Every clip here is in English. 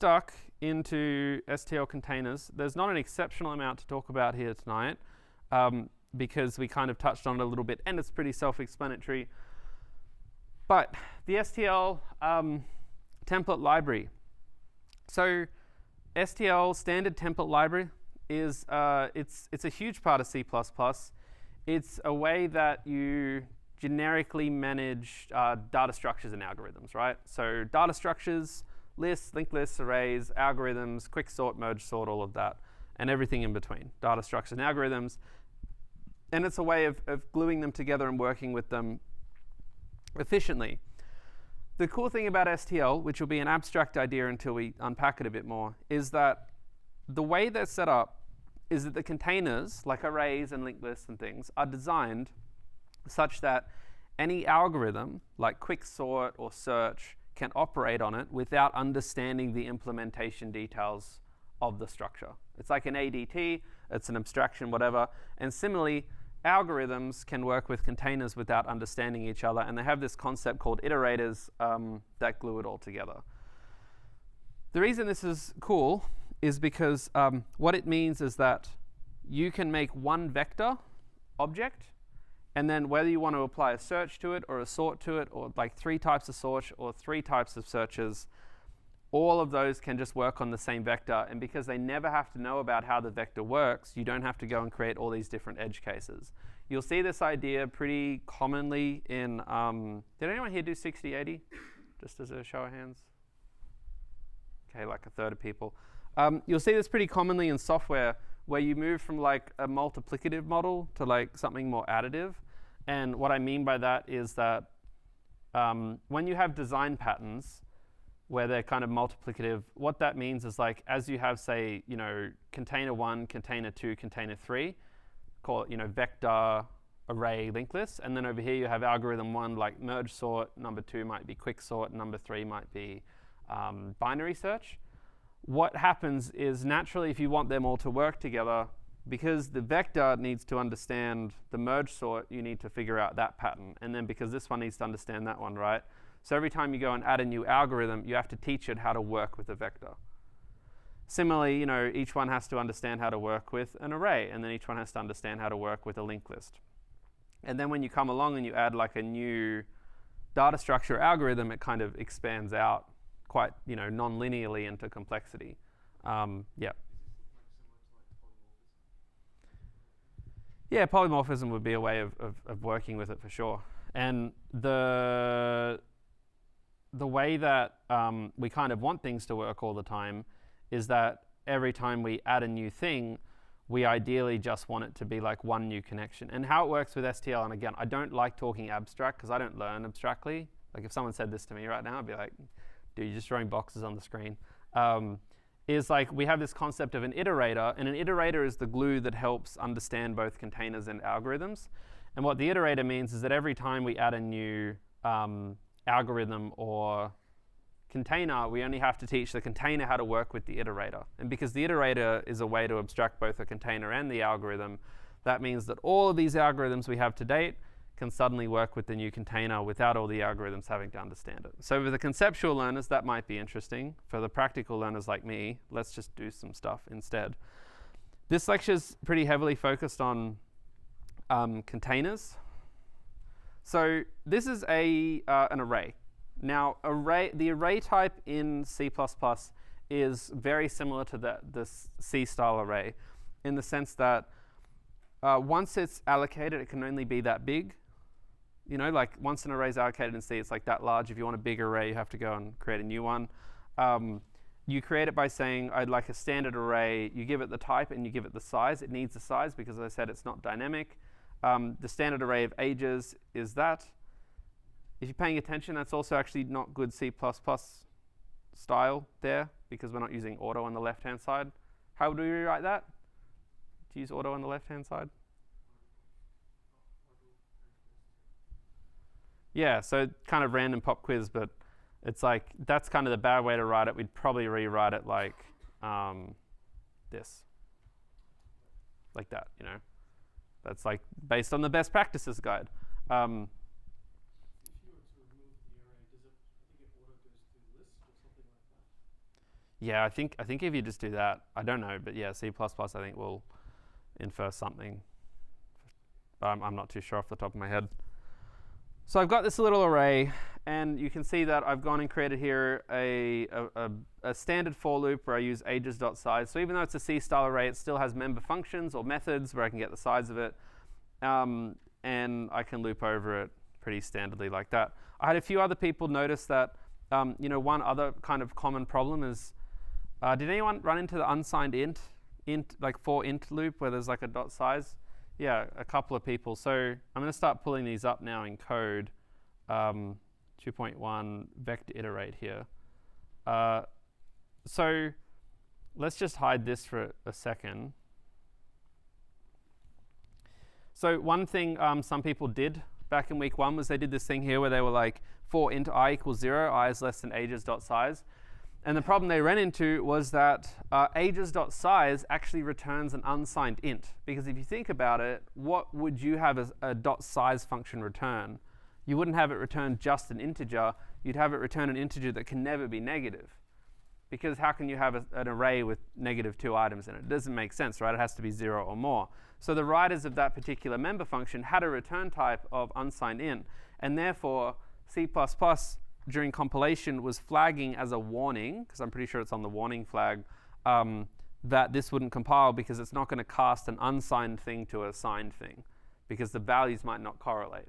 stuck into STL containers, there's not an exceptional amount to talk about here tonight because we kind of touched on it a little bit and it's pretty self-explanatory. But the STL template library. So STL standard template library is it's a huge part of C++. It's a way that you generically manage data structures and algorithms, right? So data structures, lists, linked lists, arrays, algorithms, quicksort, merge sort, all of that, and everything in between, data structures and algorithms. And it's a way of gluing them together and working with them efficiently. The cool thing about STL, which will be an abstract idea until we unpack it a bit more, is that the way they're set up is that the containers, like arrays and linked lists and things, are designed such that any algorithm, like quicksort or search, can operate on it without understanding the implementation details of the structure. It's like an ADT, it's an abstraction, whatever. And similarly, algorithms can work with containers without understanding each other, and they have this concept called iterators that glue it all together. The reason this is cool is because what it means is that you can make one vector object, and then whether you want to apply a search to it or a sort to it, or like 3 types of sort or 3 types of searches, all of those can just work on the same vector. And because they never have to know about how the vector works, you don't have to go and create all these different edge cases. You'll see this idea pretty commonly in, did anyone here do 6080? Just as a show of hands. Okay, like a third of people. You'll see this pretty commonly in software where you move from like a multiplicative model to like something more additive. And what I mean by that is that when you have design patterns where they're kind of multiplicative, what that means is like as you have, say, you know, container 1, container 2, container 3, call it, you know, vector, array, linked lists, and then over here you have algorithm 1 like merge sort, number 2 might be quicksort, number 3 might be binary search. What happens is naturally if you want them all to work together, because the vector needs to understand the merge sort, you need to figure out that pattern. And then because this one needs to understand that one, right? So every time you go and add a new algorithm, you have to teach it how to work with a vector. Similarly, you know, each one has to understand how to work with an array, and then each one has to understand how to work with a linked list. And then when you come along and you add like a new data structure algorithm, it kind of expands out quite, you know, non-linearly into complexity. Yeah. Yeah, polymorphism would be a way of working with it for sure. And the way that we kind of want things to work all the time is that every time we add a new thing, we ideally just want it to be like one new connection. And how it works with STL, and again, I don't like talking abstract because I don't learn abstractly. Like if someone said this to me right now, I'd be like, dude, you're just throwing boxes on the screen. Is like we have this concept of an iterator, and an iterator is the glue that helps understand both containers and algorithms. And what the iterator means is that every time we add a new algorithm or container, we only have to teach the container how to work with the iterator. And because the iterator is a way to abstract both the container and the algorithm, that means that all of these algorithms we have to date can suddenly work with the new container without all the algorithms having to understand it. So for the conceptual learners, that might be interesting. For the practical learners like me, let's just do some stuff instead. This lecture is pretty heavily focused on containers. So this is an array. Now, the array type in C++ is very similar to the C-style array in the sense that once it's allocated, it can only be that big. You know, like once an array is allocated in C, it's like that large. If you want a big array, you have to go and create a new one. You create it by saying, I'd like a standard array. You give it the type and you give it the size. It needs a size because, as I said, it's not dynamic. The standard array of ages is that. If you're paying attention, that's also actually not good C++ style there because we're not using auto on the left-hand side. How would we rewrite that? To use auto on the left-hand side? Yeah, so kind of random pop quiz, but it's like that's kind of the bad way to write it. We'd probably rewrite it like this. Like that, you know. That's like based on the best practices guide. Yeah, I think if you just do that, I don't know, but yeah, C++ I think will infer something. But I'm not too sure off the top of my head. So I've got this little array, and you can see that I've gone and created here a standard for loop where I use ages.size. So even though it's a C-style array, it still has member functions or methods where I can get the size of it, and I can loop over it pretty standardly like that. I had a few other people notice that one other kind of common problem is, did anyone run into the unsigned int like for int loop where there's like a dot size? Yeah, a couple of people. So I'm going to start pulling these up now in code. 2.1 vector iterate here. So let's just hide this for a second. So one thing some people did back in week 1 was they did this thing here where they were like, for int I equals 0, I is less than ages.size. And the problem they ran into was that ages.size actually returns an unsigned int. Because if you think about it, what would you have as a .size function return? You wouldn't have it return just an integer. You'd have it return an integer that can never be negative. Because how can you have an array with -2 items in it? It doesn't make sense, right? It has to be 0 or more. So the writers of that particular member function had a return type of unsigned int. And therefore, C++ during compilation was flagging as a warning, because I'm pretty sure it's on the warning flag, that this wouldn't compile because it's not going to cast an unsigned thing to a signed thing, because the values might not correlate.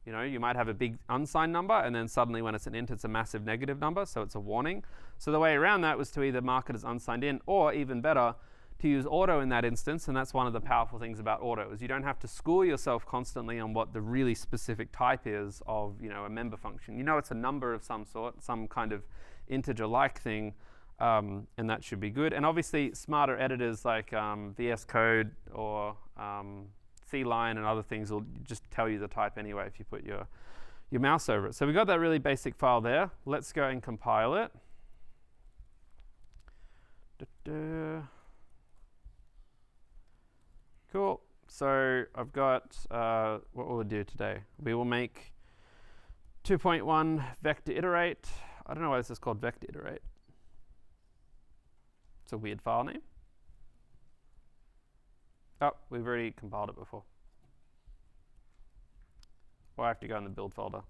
You might have a big unsigned number, and then suddenly when it's an int, it's a massive negative number, so it's a warning. So the way around that was to either mark it as unsigned int, or even better, to use auto in that instance. And that's one of the powerful things about auto, is you don't have to school yourself constantly on what the really specific type is of a member function. It's a number of some sort, some kind of integer-like thing, and that should be good. And obviously smarter editors like VS Code or C-line and other things will just tell you the type anyway if you put your mouse over it. So we got that really basic file there. Let's go and compile it. Cool. So I've got, what will we do today? We will make 2.1 vector iterate. I don't know why this is called vector iterate. It's a weird file name. Oh, we've already compiled it before. Or I have to go in the build folder.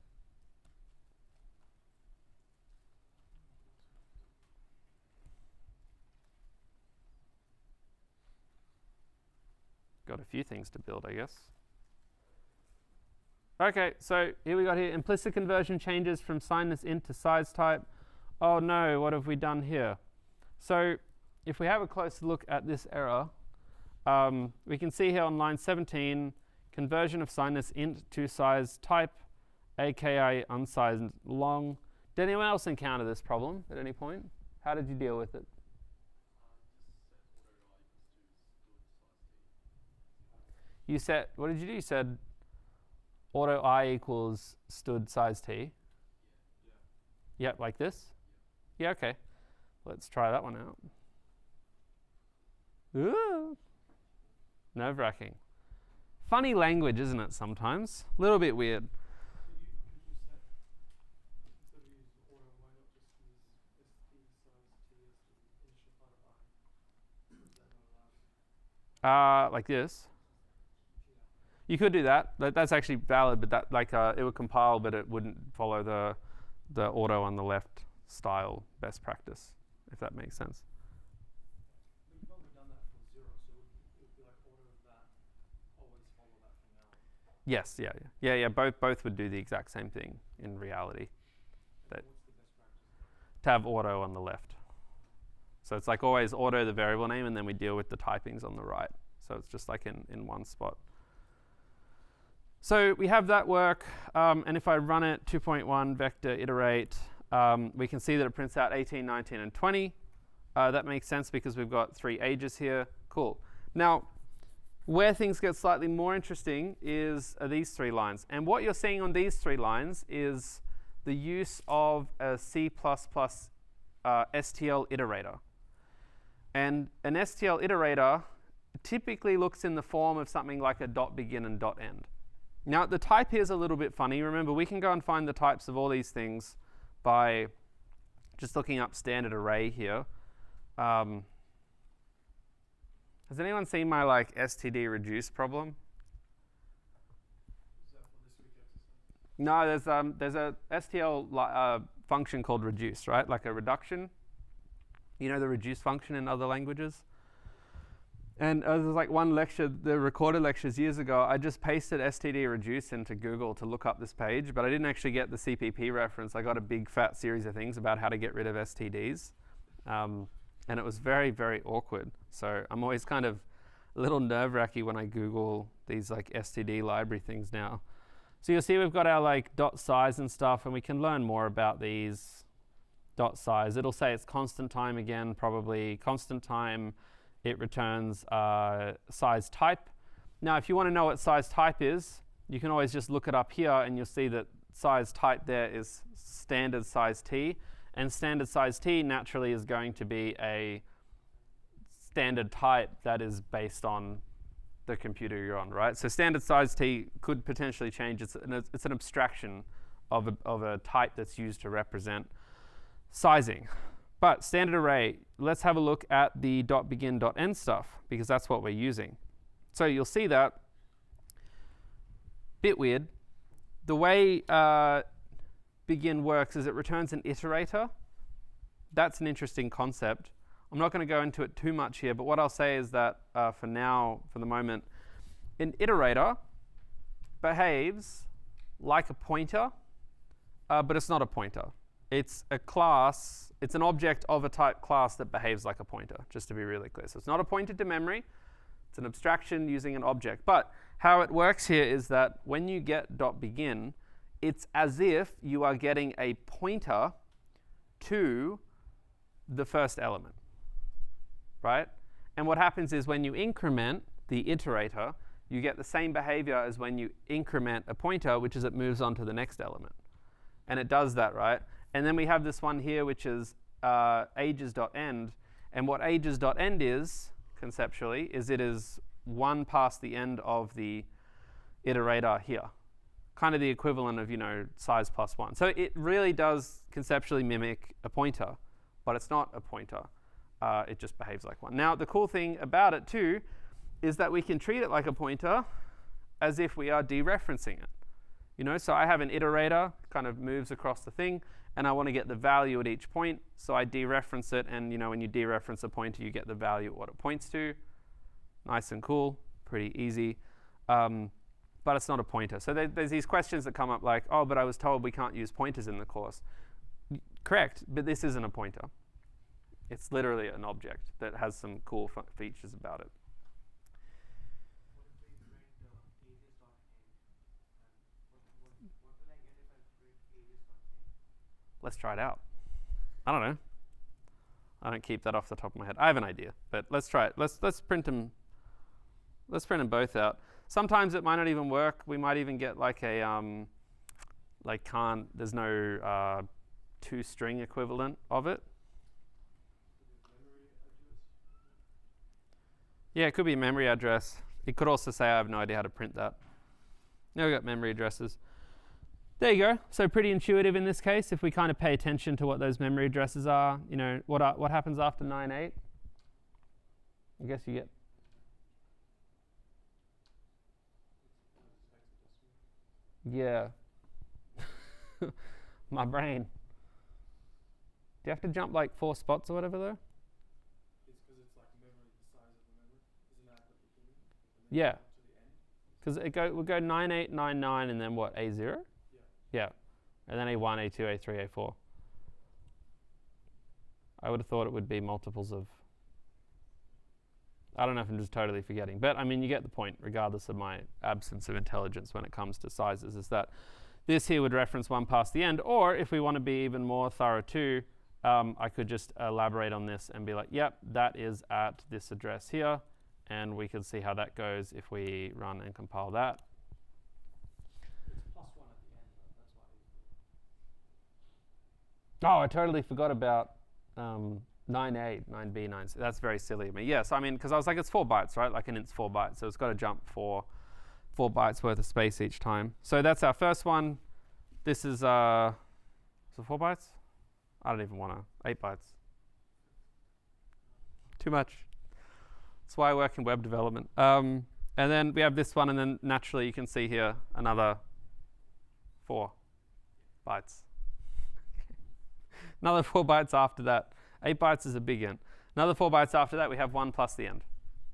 Got a few things to build, I guess. Okay, so here we got here implicit conversion changes from signedness int to size type. Oh no, what have we done here? So if we have a closer look at this error, we can see here on line 17, conversion of signedness int to size type, aka unsized long. Did anyone else encounter this problem at any point? How did you deal with it? You said, what did you do? You said auto I equals stood size t. Yeah, like this? Yeah, okay. Let's try that one out. Ooh. Nerve-wracking. Funny language, isn't it, sometimes? A little bit weird. Like this. You could do that. That's actually valid, but that it would compile, but it wouldn't follow the auto on the left style best practice, if that makes sense. We've only done that from 0, so it would be like auto of that, always follow that from now on. Yes, yeah. Both would do the exact same thing in reality. What's the best practice? To have auto on the left. So it's like always auto the variable name, and then we deal with the typings on the right. So it's just like in one spot. So we have that work, and if I run it 2.1 vector iterate, we can see that it prints out 18, 19, and 20. That makes sense because we've got 3 ages here. Cool. Now, where things get slightly more interesting is these 3 lines. And what you're seeing on these 3 lines is the use of a C++ STL iterator. And an STL iterator typically looks in the form of something like a dot begin and dot end. Now, the type here is a little bit funny. Remember, we can go and find the types of all these things by just looking up standard array here. Has anyone seen my like STD reduce problem? Is that for this week exercise? No, there's a STL function called reduce, right? Like a reduction. You know the reduce function in other languages? And there's like one lecture, the recorded lectures years ago, I just pasted STD reduce into Google to look up this page, but I didn't actually get the CPP reference. I got a big fat series of things about how to get rid of STDs. And it was very, very awkward. So I'm always kind of a little nerve-wracky when I Google these like STD library things now. So you'll see we've got our like dot size and stuff, and we can learn more about these dot size. It'll say it's constant time again, probably constant time. It returns size type. Now, if you want to know what size type is, you can always just look it up here, and you'll see that size type there is standard size t. And standard size t naturally is going to be a standard type that is based on the computer you're on, right? So standard size t could potentially change. It's an abstraction of a type that's used to represent sizing. But standard array, let's have a look at the .begin, .end stuff, because that's what we're using. So you'll see that, bit weird. The way begin works is it returns an iterator. That's an interesting concept. I'm not going to go into it too much here, but what I'll say is that for now, for the moment, an iterator behaves like a pointer, but it's not a pointer. It's a class, it's an object of a type class that behaves like a pointer, just to be really clear. So it's not a pointer to memory, it's an abstraction using an object. But how it works here is that when you get .begin, it's as if you are getting a pointer to the first element, right? And what happens is when you increment the iterator, you get the same behavior as when you increment a pointer, which is it moves on to the next element. And it does that, right? And then we have this one here, which is ages.end. And what ages.end is, conceptually, is it is one past the end of the iterator here. Kind of the equivalent of, size plus one. So it really does conceptually mimic a pointer, but it's not a pointer. It just behaves like one. Now, the cool thing about it, too, is that we can treat it like a pointer as if we are dereferencing it. So I have an iterator, kind of moves across the thing, and I want to get the value at each point, so I dereference it, and when you dereference a pointer, you get the value at what it points to. Nice and cool, pretty easy, but it's not a pointer. So there's these questions that come up like, oh, but I was told we can't use pointers in the course. Correct, but this isn't a pointer. It's literally an object that has some cool features about it. Let's try it out. I don't know. I don't keep that off the top of my head. I have an idea, but let's try it. Let's print them. Let's print them both out. Sometimes it might not even work. We might even get like a there's no two-string equivalent of it. Yeah, it could be a memory address. It could also say I have no idea how to print that. Now we've got memory addresses. There you go. So pretty intuitive in this case. If we kind of pay attention to what those memory addresses are, what happens after 9.8? I guess you get. Yeah. My brain. Do you have to jump like 4 spots or whatever though? It's because it's like memory, the size of the memory. Isn't that the beginning? Yeah. Because we'll go 9.8, 9.9, and then what? A0? Yeah, and then A1, A2, A3, A4. I would have thought it would be multiples of. I don't know if I'm just totally forgetting, but I mean, you get the point, regardless of my absence of intelligence when it comes to sizes, is that this here would reference one past the end, or if we want to be even more thorough too, I could just elaborate on this and be like, yep, that is at this address here, and we can see how that goes if we run and compile that. Oh, I totally forgot about 9A, 9B, 9C. That's very silly of me. Yes, I mean, because I was like, it's 4 bytes, right? Like an int's 4 bytes. So it's got to jump 4 bytes worth of space each time. So that's our first one. This is, it 4 bytes? I don't even want to. 8 bytes. Too much. That's why I work in web development. And then we have this one, and then naturally you can see here another 4 bytes. Another 4 bytes after that. 8 bytes is a big N. Another 4 bytes after that, we have 1 plus the end,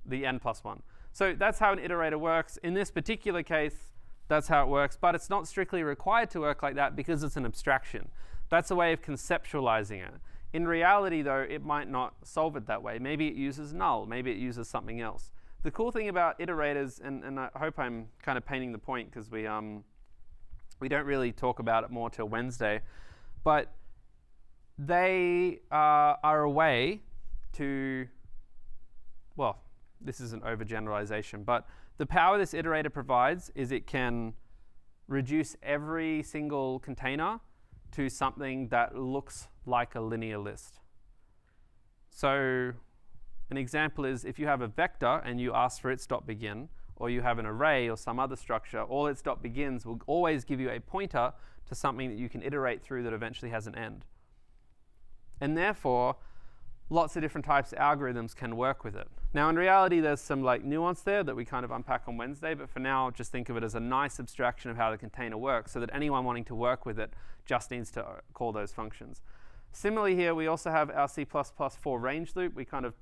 the N plus 1. So that's how an iterator works. In this particular case, that's how it works, but it's not strictly required to work like that because it's an abstraction. That's a way of conceptualizing it. In reality, though, it might not solve it that way. Maybe it uses null. Maybe it uses something else. The cool thing about iterators, and I hope I'm kind of painting the point because we don't really talk about it more till Wednesday, but they are a way to, well, this is an overgeneralization, but the power this iterator provides is it can reduce every single container to something that looks like a linear list. So an example is if you have a vector and you ask for its .begin, or you have an array or some other structure, all its .begins will always give you a pointer to something that you can iterate through that eventually has an end. And therefore, lots of different types of algorithms can work with it. Now, in reality, there's some like nuance there that we kind of unpack on Wednesday, but for now, just think of it as a nice abstraction of how the container works so that anyone wanting to work with it just needs to call those functions. Similarly here, we also have our C++ for range loop. We kind of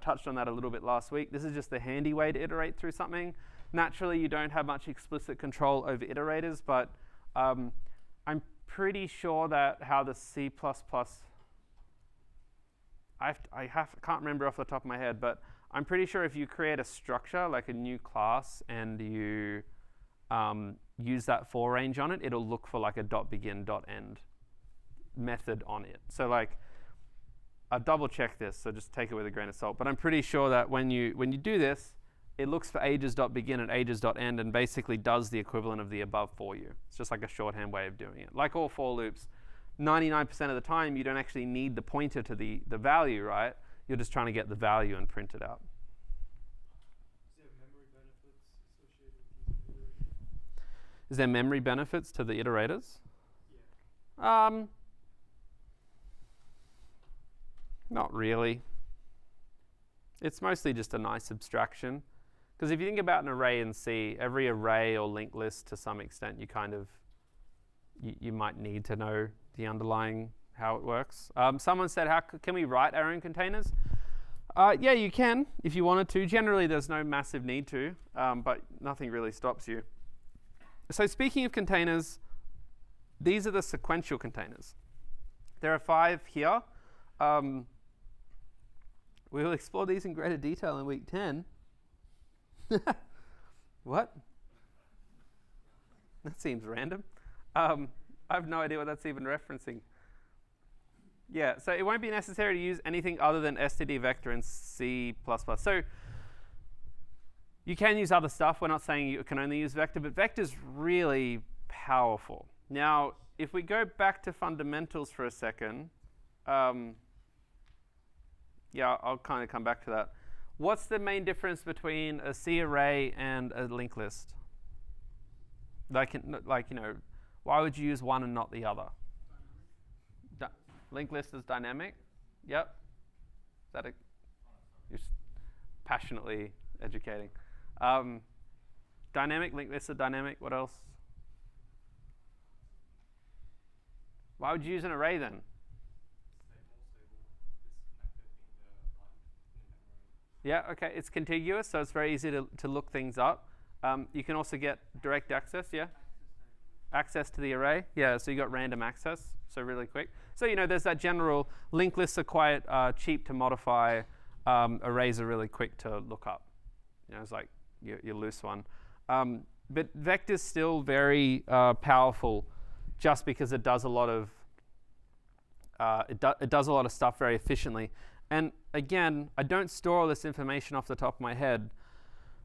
touched on that a little bit last week. This is just the handy way to iterate through something. Naturally, you don't have much explicit control over iterators, but I'm pretty sure that how the C++, I can't remember off the top of my head, but I'm pretty sure if you create a structure, like a new class, and you use that for range on it, it'll look for like a .begin, .end method on it. So like, I'll double check this, so just take it with a grain of salt. But I'm pretty sure that when you do this, it looks for ages.begin and ages.end and basically does the equivalent of the above for you. It's just like a shorthand way of doing it. Like all for loops, 99% of the time, you don't actually need the pointer to the value, right? You're just trying to get the value and print it out. Is there memory benefits associated with these iterators? Is there memory benefits to the iterators? Yeah. Not really. It's mostly just a nice abstraction. Because if you think about an array in C, every array or linked list to some extent, you kind of, you might need to know the underlying how it works. Someone said, can we write our own containers? Yeah, you can if you wanted to. Generally, there's no massive need to, but nothing really stops you. So speaking of containers, these are the sequential containers. There are 5 here. We will explore these in greater detail in week 10. What? That seems random. I have no idea what that's even referencing. Yeah, so it won't be necessary to use anything other than std vector and C++. So you can use other stuff. We're not saying you can only use vector, but vector's really powerful. Now, if we go back to fundamentals for a second, yeah, I'll kind of come back to that. What's the main difference between a C array and a linked list? Like, you know, why would you use one and not the other? Linked list is dynamic. Yep. Is that you're passionately educating. Dynamic, linked lists are dynamic. What else? Why would you use an array then? Yeah, okay, it's contiguous, so it's very easy to look things up. You can also get direct access, yeah? Access to the array, yeah, so you got random access, so really quick. So, you know, there's that general, linked lists are quite cheap to modify, arrays are really quick to look up. You know, it's like your loose one. But vector's still very powerful just because it does a lot of, it does a lot of stuff very efficiently. And again, I don't store all this information off the top of my head,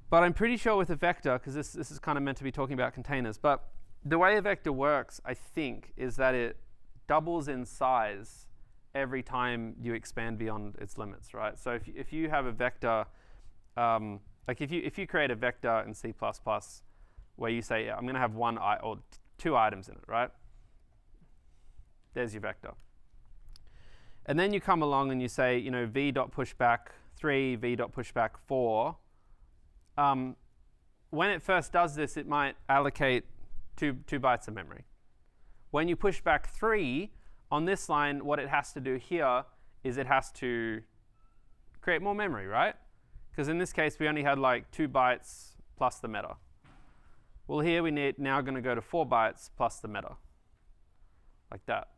but I'm pretty sure with a vector, because this is kind of meant to be talking about containers, but the way a vector works, I think, is that it doubles in size every time you expand beyond its limits, right? So if you have a vector, like if you create a vector in C++ where you say, I'm going to have one or 2 items in it, right? There's your vector. And then you come along and you say, you know, v.pushback 3, v.pushback 4, when it first does this, it might allocate 2 bytes of memory. When you push back 3, on this line, what it has to do here is it has to create more memory, right? Because in this case, we only had like 2 bytes plus the meta. Well, here we need now going to go to 4 bytes plus the meta, like that.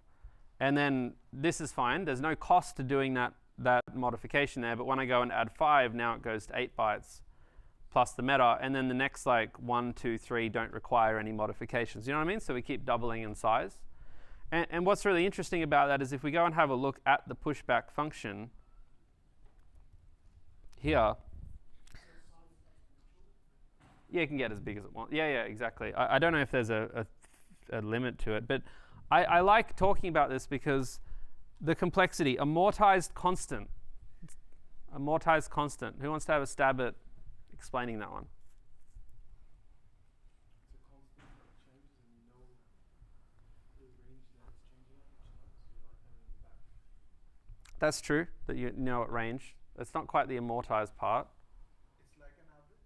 And then this is fine. There's no cost to doing that modification there. But when I go and add 5, now it goes to 8 bytes plus the meta. And then the next like 1, 2, 3 don't require any modifications. You know what I mean? So we keep doubling in size. And what's really interesting about that is if we go and have a look at the pushback function here, yeah, you can get as big as it wants. Yeah, exactly. I don't know if there's a limit to it, but I like talking about this because the complexity, amortized constant. Amortized constant. Who wants to have a stab at explaining that one? That's true, that you know at range. It's not quite the amortized part. It's like an average?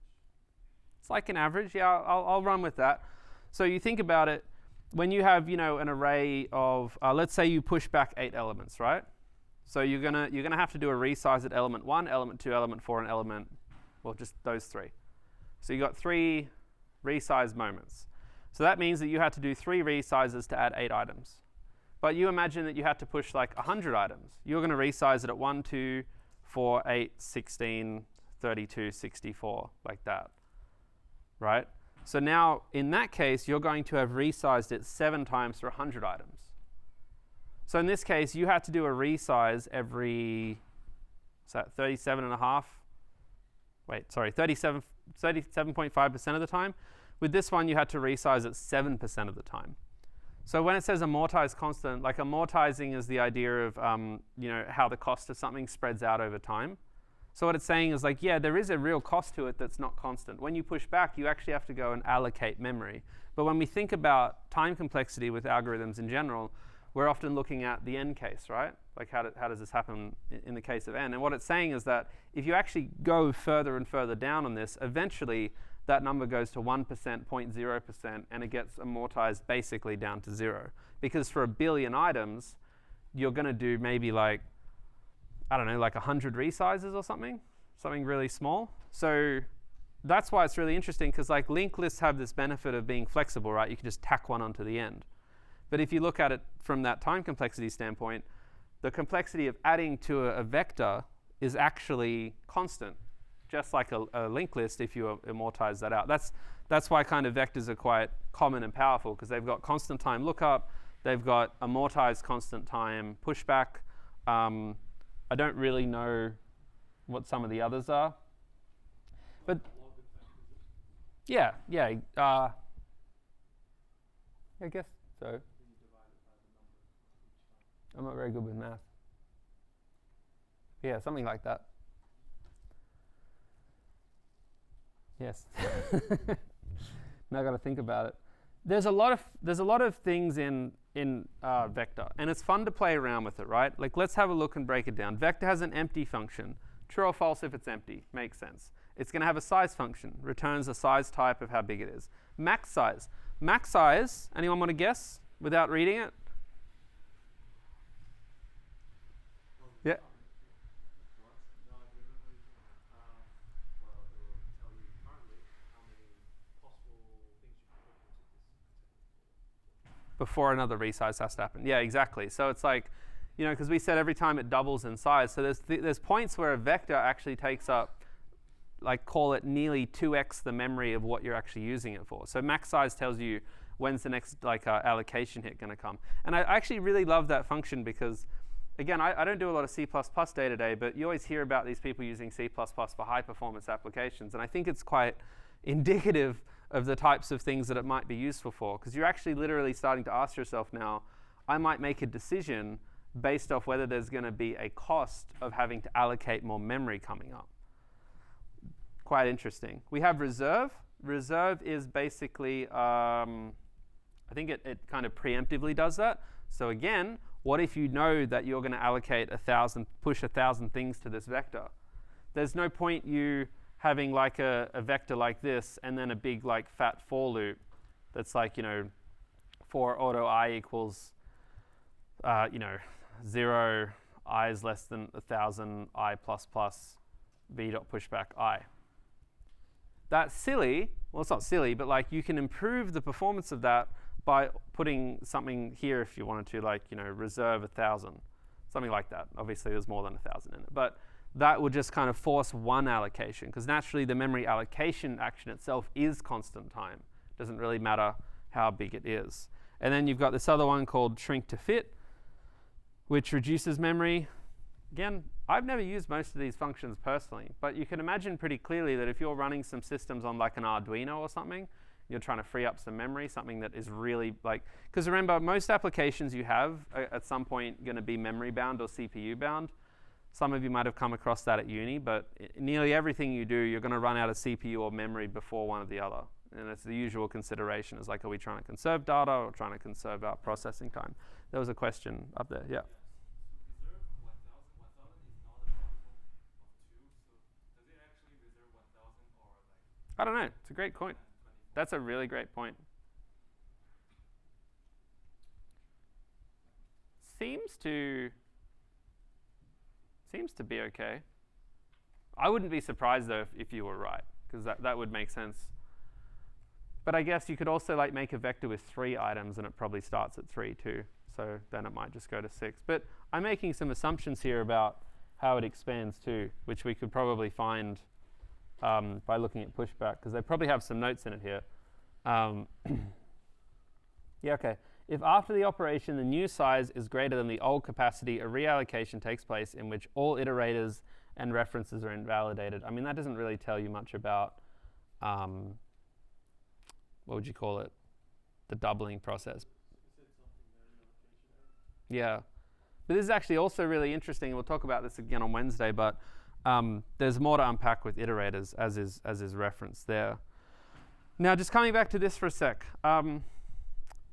It's like an average, yeah, I'll run with that. So you think about it, when you have, an array of, let's say you push back 8 elements, right? So you're gonna have to do a resize at element 1, element 2, element 4, and element, well, just those 3. So you got 3 resize moments. So that means that you had to do 3 resizes to add 8 items. But you imagine that you had to push like 100 items. You're going to resize it at 1, 2, 4, 8, 16, 32, 64, like that, right? So now, in that case, you're going to have resized it 7 times for 100 items. So in this case, you had to do a resize every, what's that, 37.5% of the time. With this one, you had to resize it 7% of the time. So when it says amortized constant, like amortizing is the idea of how the cost of something spreads out over time. So what it's saying is like, yeah, there is a real cost to it that's not constant. When you push back, you actually have to go and allocate memory. But when we think about time complexity with algorithms in general, we're often looking at the n case, right? Like how does this happen in the case of n? And what it's saying is that if you actually go further and further down on this, eventually that number goes to 1%, 0.0%, and it gets amortized basically down to 0. Because for 1 billion items, you're going to do maybe like, I don't know, like 100 resizes or something really small. So that's why it's really interesting, because like linked lists have this benefit of being flexible, right? You can just tack one onto the end. But if you look at it from that time complexity standpoint, the complexity of adding to a vector is actually constant, just like a linked list if you amortize that out. That's why kind of vectors are quite common and powerful, because they've got constant time lookup, they've got amortized constant time pushback. I don't really know what some of the others are. But yeah, I guess so. I'm not very good with math. Yeah, something like that. Yes. Now I got to think about it. There's a lot of things in vector, and it's fun to play around with it, right? Like let's have a look and break it down. Vector has an empty function. True or false if it's empty. Makes sense. It's going to have a size function. Returns a size type of how big it is. Max size. Max size. Anyone want to guess without reading it? Yeah. Before another resize has to happen. Yeah, exactly. So it's like, because we said every time it doubles in size. So there's points where a vector actually takes up, like call it nearly 2x the memory of what you're actually using it for. So max size tells you when's the next allocation hit going to come. And I actually really love that function because, again, I don't do a lot of C++ day to day, but you always hear about these people using C++ for high performance applications. And I think it's quite indicative of the types of things that it might be useful for, because you're actually literally starting to ask yourself now, I might make a decision based off whether there's going to be a cost of having to allocate more memory coming up. Quite interesting. We have reserve. Reserve is basically, I think it kind of preemptively does that. So again, what if you know that you're going to allocate push 1,000 things to this vector? there's no point you having like a vector like this and then a big like fat for loop that's like, for auto I equals, 0 I is less than 1,000 I plus plus v dot pushback I. That's silly. Well, it's not silly, but like you can improve the performance of that by putting something here if you wanted to, like, reserve 1,000, something like that. Obviously, there's more than 1,000 in it, but that would just kind of force one allocation, because naturally the memory allocation action itself is constant time. It doesn't really matter how big it is. And then you've got this other one called shrink to fit, which reduces memory. Again, I've never used most of these functions personally, but you can imagine pretty clearly that if you're running some systems on like an Arduino or something, you're trying to free up some memory, something that is really like, because remember, most applications you have are at some point going to be memory bound or CPU bound. Some of you might have come across that at uni, but nearly everything you do, you're going to run out of CPU or memory before one or the other. And it's the usual consideration is like, are we trying to conserve data or trying to conserve our processing time? There was a question up there, yeah. I don't know. It's a great point. That's a really great point. Seems to be okay. I wouldn't be surprised though if you were right, because that would make sense. But I guess you could also like make a vector with 3 items and it probably starts at 3 too. So then it might just go to 6. But I'm making some assumptions here about how it expands too, which we could probably find by looking at pushback, because they probably have some notes in it here. Yeah, okay. If after the operation the new size is greater than the old capacity, a reallocation takes place in which all iterators and references are invalidated. I mean, that doesn't really tell you much about, what would you call it? The doubling process. Yeah. But this is actually also really interesting. We'll talk about this again on Wednesday, but there's more to unpack with iterators, as is referenced there. Now, just coming back to this for a sec.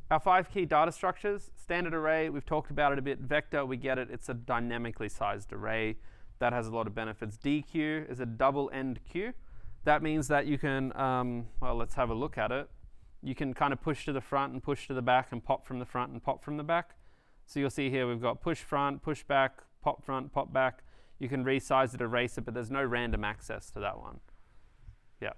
Our 5 key data structures, standard array, we've talked about it a bit. Vector, we get it. It's a dynamically sized array. That has a lot of benefits. DQ is a double-end queue. That means that you can, well, let's have a look at it. You can kind of push to the front and push to the back and pop from the front and pop from the back. So you'll see here we've got push front, push back, pop front, pop back. You can resize it, erase it, but there's no random access to that one. Yeah.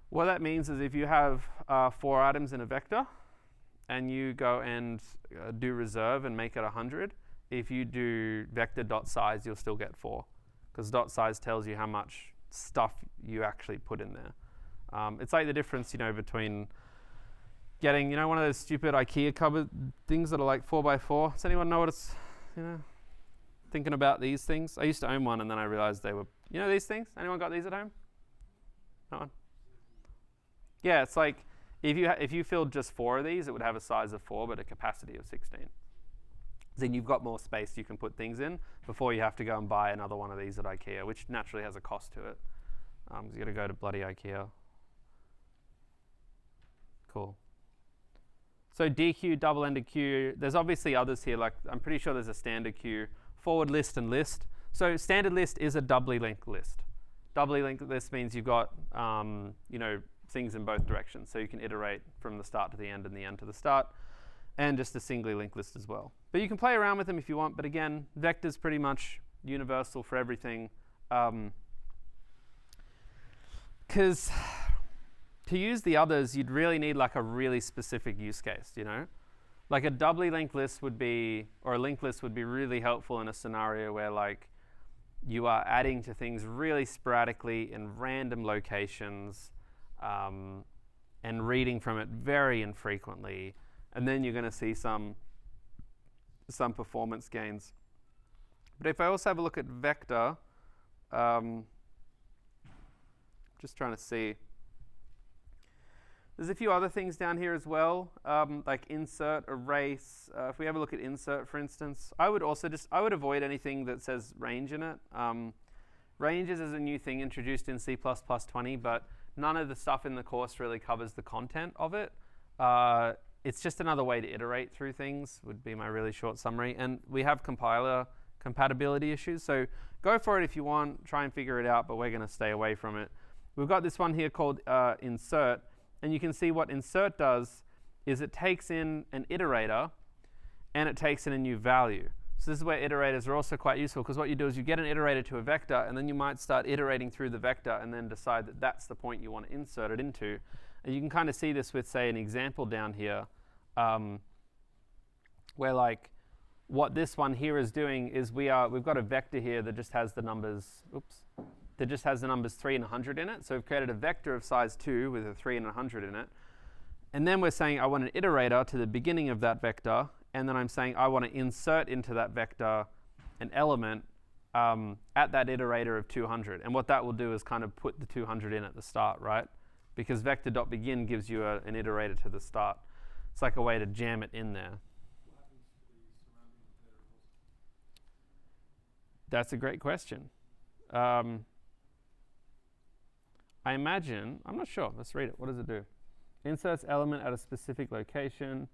What that means is if you have 4 items in a vector and you go and do reserve and make it 100, if you do vector.size, you'll still get 4, because .size tells you how much stuff you actually put in there. It's like the difference, between getting, one of those stupid IKEA cupboard things that are like 4x4. Does anyone know what it's, thinking about these things? I used to own one and then I realized they were, these things? Anyone got these at home? No one? Yeah, it's like if you filled just 4 of these, it would have a size of 4 but a capacity of 16. Then you've got more space you can put things in before you have to go and buy another one of these at IKEA, which naturally has a cost to it. You've got to go to bloody IKEA. Cool. So DQ, double-ended queue. There's obviously others here. Like I'm pretty sure there's a standard queue, forward list and list. So standard list is a doubly linked list. Doubly linked list means you've got things in both directions. So you can iterate from the start to the end and the end to the start, and just a singly linked list as well. But you can play around with them if you want. But again, vector's pretty much universal for everything. Because to use the others, you'd really need like a really specific use case, Like a doubly linked list would be, or a linked list would be really helpful in a scenario where like you are adding to things really sporadically in random locations, and reading from it very infrequently, and then you're going to see some performance gains. But if I also have a look at vector, just trying to see. There's a few other things down here as well, like insert, erase. If we have a look at insert, for instance, I would avoid anything that says range in it. ranges is a new thing introduced in C++20, but none of the stuff in the course really covers the content of it. It's just another way to iterate through things, would be my really short summary. And we have compiler compatibility issues, so go for it if you want, try and figure it out, but we're going to stay away from it. We've got this one here called insert, and you can see what insert does is it takes in an iterator and it takes in a new value. So this is where iterators are also quite useful, because what you do is you get an iterator to a vector, and then you might start iterating through the vector and then decide that that's the point you want to insert it into. And you can kind of see this with, say, an example down here, where like what this one here is doing is we've got a vector here that just has the numbers, that just has the numbers 3 and 100 in it. So we've created a vector of size 2 with a 3 and 100 in it. And then we're saying I want an iterator to the beginning of that vector, and then I'm saying I want to insert into that vector an element at that iterator of 200. And what that will do is kind of put the 200 in at the start, right? Because vector.begin gives you an iterator to the start. It's like a way to jam it in there. What happens to the surrounding variables? That's a great question. I imagine, I'm not sure. Let's read it. What does it do? Inserts element at a specific location.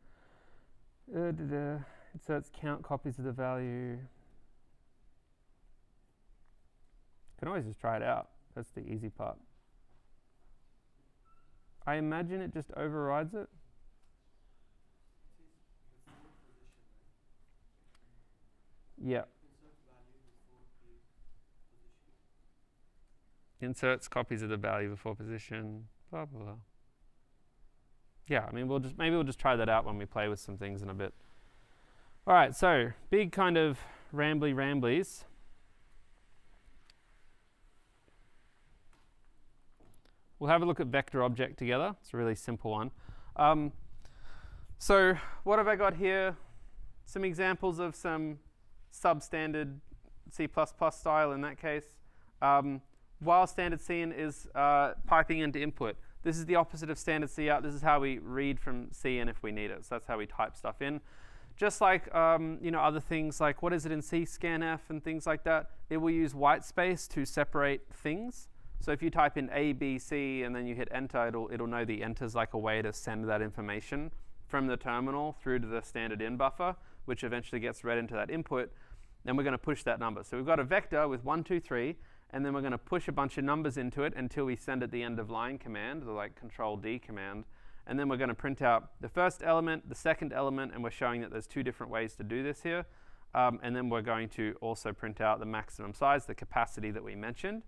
Inserts count copies of the value. Can always just try it out. That's the easy part. I imagine it just overrides it. Yeah. Inserts copies of the value before position. Blah blah blah. Yeah, I mean, maybe we'll just try that out when we play with some things in a bit. All right, so big kind of ramblies. We'll have a look at vector object together. It's a really simple one. So what have I got here? Some examples of some substandard C++ style in that case. While standard Cin is piping into input. This is the opposite of standard cout. This is how we read from Cin if we need it. So that's how we type stuff in. Just like other things like what is it in C, scanf and things like that, it will use white space to separate things. So if you type in A, B, C, and then you hit enter, it'll know the enter is like a way to send that information from the terminal through to the standard in buffer, which eventually gets read into that input. Then we're going to push that number. So we've got a vector with 1, 2, 3. And then we're going to push a bunch of numbers into it until we send it the end of line command, the like control D command. And then we're going to print out the first element, the second element, and we're showing that there's 2 different ways to do this here. And then we're going to also print out the maximum size, the capacity that we mentioned.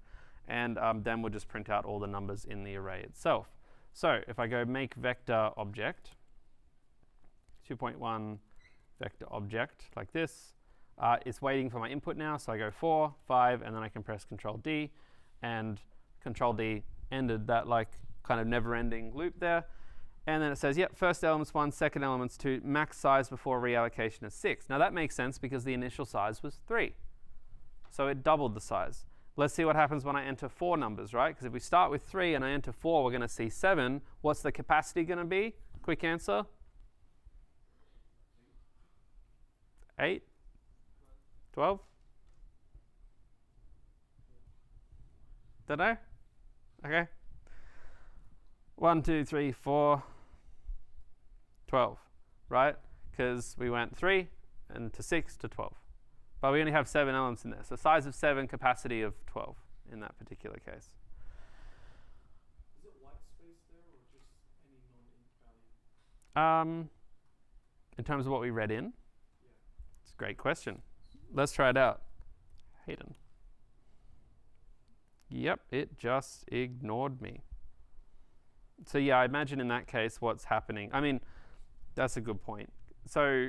And then we'll just print out all the numbers in the array itself. So if I go make vector object, 2.1 vector object like this, it's waiting for my input now, so I go 4, 5, and then I can press Control D, and Control D ended that like kind of never-ending loop there. And then it says, yep, first element's 1, second element's 2, max size before reallocation is 6. Now that makes sense because the initial size was 3. So it doubled the size. Let's see what happens when I enter 4 numbers, right? Because if we start with 3 and I enter 4, we're going to see 7. What's the capacity going to be? Quick answer. 8? 12? Don't know? Okay. 1, 2, 3, 4, 12, right? Because we went 3 and to 6 to 12. But we only have 7 elements in there. So size of 7, capacity of 12 in that particular case. Is it white space there or just any non-int value? In terms of what we read in? Yeah. It's a great question. Let's try it out. Hayden. Yep, it just ignored me. So yeah, I imagine in that case what's happening. I mean, that's a good point. So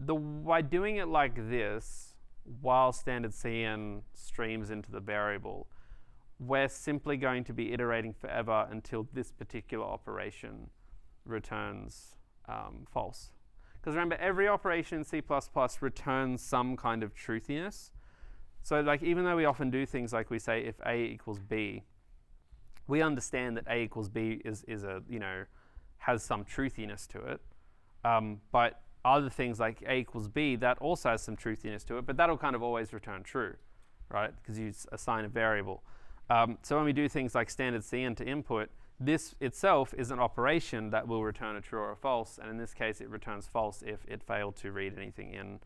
by doing it like this, while standard Cin streams into the variable, we're simply going to be iterating forever until this particular operation returns false. Because remember, every operation in C++ returns some kind of truthiness. So like even though we often do things like we say if A equals B, we understand that A equals B is a, has some truthiness to it. But other things like A equals B, that also has some truthiness to it, but that'll kind of always return true. right? Because you assign a variable. So when we do things like standard cin to input, this itself is an operation that will return a true or a false, and in this case it returns false if it failed to read anything in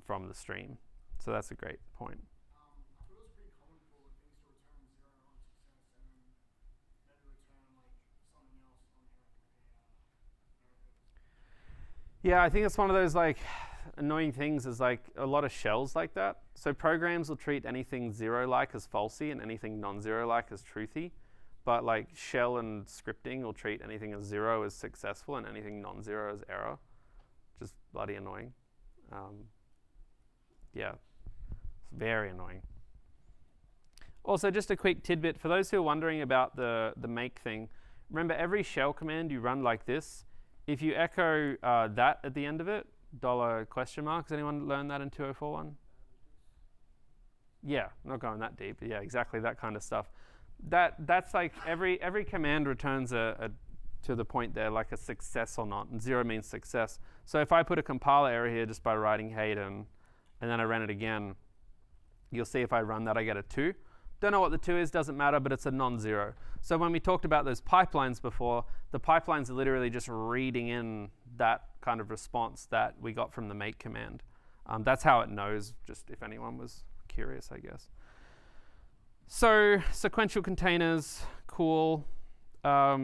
from the stream. So that's a great point. I thought it was pretty common for things to return 0 on success and then return like something else on here. Yeah, I think it's one of those like annoying things is like a lot of shells like that. So programs will treat anything 0-like as falsy and anything non-0-like as truthy. But like shell and scripting will treat anything as 0 as successful and anything non-0 as error. Just bloody annoying. Yeah, it's very annoying. Also, just a quick tidbit for those who are wondering about the make thing. Remember, every shell command you run like this, if you echo that at the end of it, $question mark. Has anyone learned that in 2041? Yeah, not going that deep. Yeah, exactly that kind of stuff. That's like every command returns a to the point there like a success or not, and 0 means success. So if I put a compiler error here just by writing Hayden, and then I ran it again, you'll see if I run that I get a 2. Don't know what the 2 is, doesn't matter, but it's a non-0. So when we talked about those pipelines before, the pipelines are literally just reading in that kind of response that we got from the make command. That's how it knows, just if anyone was curious, I guess. So sequential containers, cool. I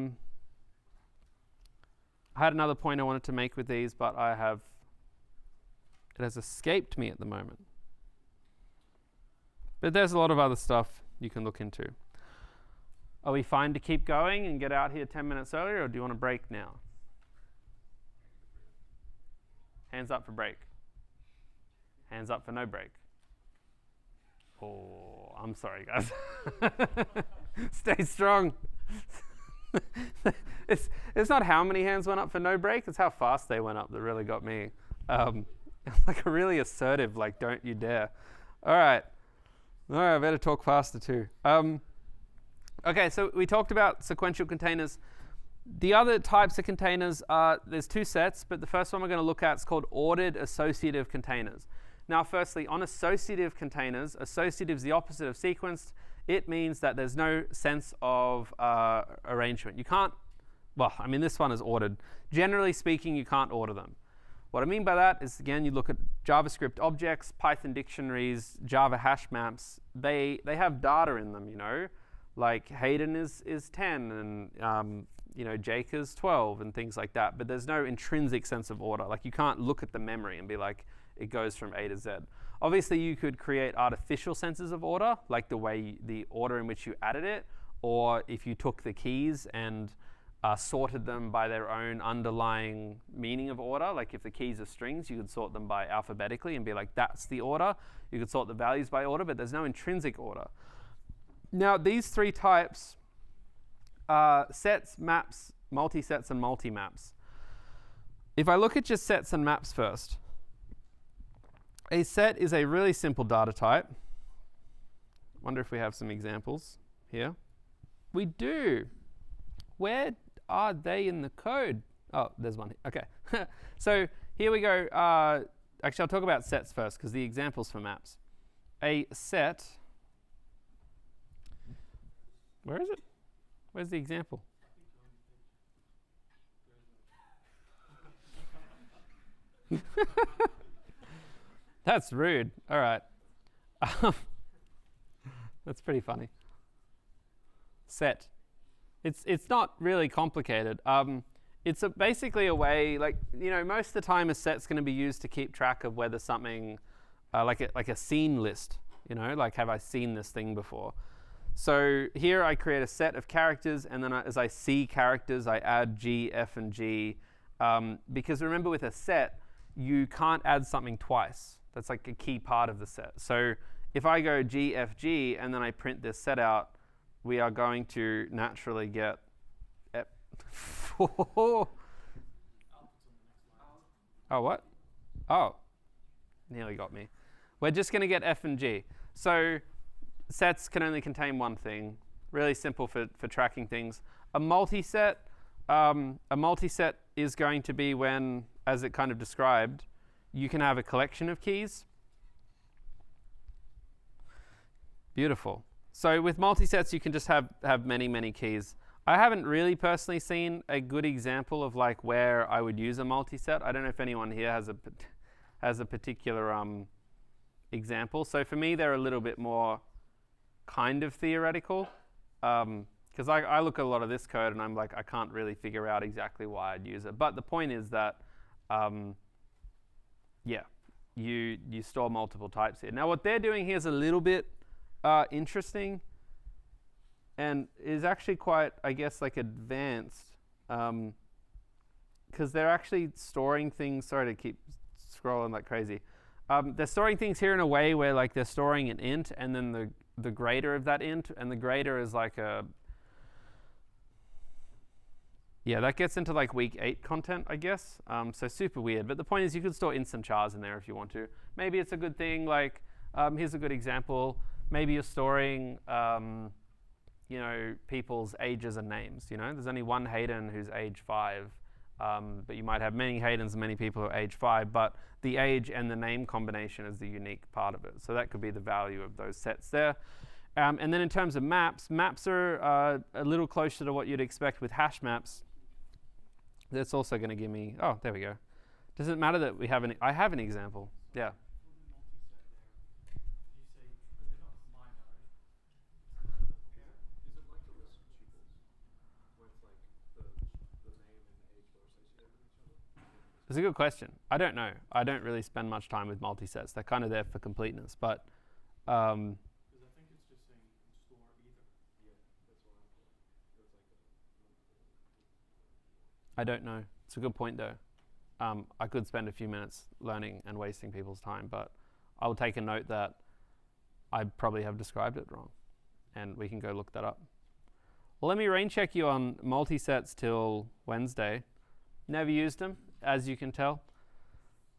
had another point I wanted to make with these, but it has escaped me at the moment. But there's a lot of other stuff you can look into. Are we fine to keep going and get out here 10 minutes earlier, or do you want to break now? Hands up for break. Hands up for no break. Oh, I'm sorry, guys. Stay strong. It's not how many hands went up for no break, it's how fast they went up that really got me. It's like a really assertive, like, don't you dare. All right, I better talk faster too. Okay, so we talked about sequential containers. The other types of containers are, there's 2 sets, but the first one we're going to look at is called ordered associative containers. Now, firstly, on associative containers, associative is the opposite of sequenced. It means that there's no sense of arrangement. You can't, well, I mean, this one is ordered. Generally speaking, you can't order them. What I mean by that is, again, you look at JavaScript objects, Python dictionaries, Java hash maps. They have data in them, you know, like Hayden is 10 and Jake is 12 and things like that. But there's no intrinsic sense of order. Like, you can't look at the memory and be like, it goes from A to Z. Obviously, you could create artificial senses of order, like the order in which you added it, or if you took the keys and sorted them by their own underlying meaning of order. Like if the keys are strings, you could sort them by alphabetically and be like, that's the order. You could sort the values by order, but there's no intrinsic order. Now, these 3 types, sets, maps, multi-sets, and multi-maps. If I look at just sets and maps first, a set is a really simple data type. Wonder if we have some examples here. We do. Where are they in the code? Oh, there's one. Okay. So here we go. Actually, I'll talk about sets first because the examples for maps. A set. Where is it? Where's the example? That's rude. All right. That's pretty funny. Set. It's not really complicated. It's basically a way, like, most of the time a set's going to be used to keep track of whether something, like a scene list, like have I seen this thing before? So here I create a set of characters, and then as I see characters, I add G, F, and G. Because remember, with a set, you can't add something twice. That's like a key part of the set. So if I go G, F, G, and then I print this set out, we are going to naturally get oh, what? Oh, nearly got me. We're just going to get F and G. So sets can only contain one thing. Really simple for tracking things. A multi-set is going to be when, as it kind of described, you can have a collection of keys. Beautiful. So with multisets, you can just have many, many keys. I haven't really personally seen a good example of like where I would use a multiset. I don't know if anyone here has a particular example. So for me, they're a little bit more kind of theoretical, because I look at a lot of this code and I'm like, I can't really figure out exactly why I'd use it. But the point is that, yeah, you store multiple types here. Now what they're doing here is a little bit interesting, and is actually quite, I guess, like advanced, because they're actually storing things. Sorry to keep scrolling like crazy. They're storing things here in a way where like they're storing an int and then the greater of that int, and the greater is like yeah, that gets into like week 8 content, I guess. So super weird. But the point is you could store ints and chars in there if you want to. Maybe it's a good thing. Like here's a good example. Maybe you're storing you know, people's ages and names. You know, there's only one Hayden who's age 5, but you might have many Haydens and many people who are age 5. But the age and the name combination is the unique part of it. So that could be the value of those sets there. And then in terms of maps, maps are a little closer to what you'd expect with hash maps. That's also going to give me, oh, there we go. Does it matter that we have I have an example? Yeah. It's a good question. I don't know. I don't really spend much time with multisets. They're kind of there for completeness, but Because I think it's just saying you can store either. Yeah, that's what I thought. It's like I don't know. It's a good point, though. I could spend a few minutes learning and wasting people's time, but I will take a note that I probably have described it wrong, and we can go look that up. Well, let me rain check you on multisets till Wednesday. Never used them, as you can tell.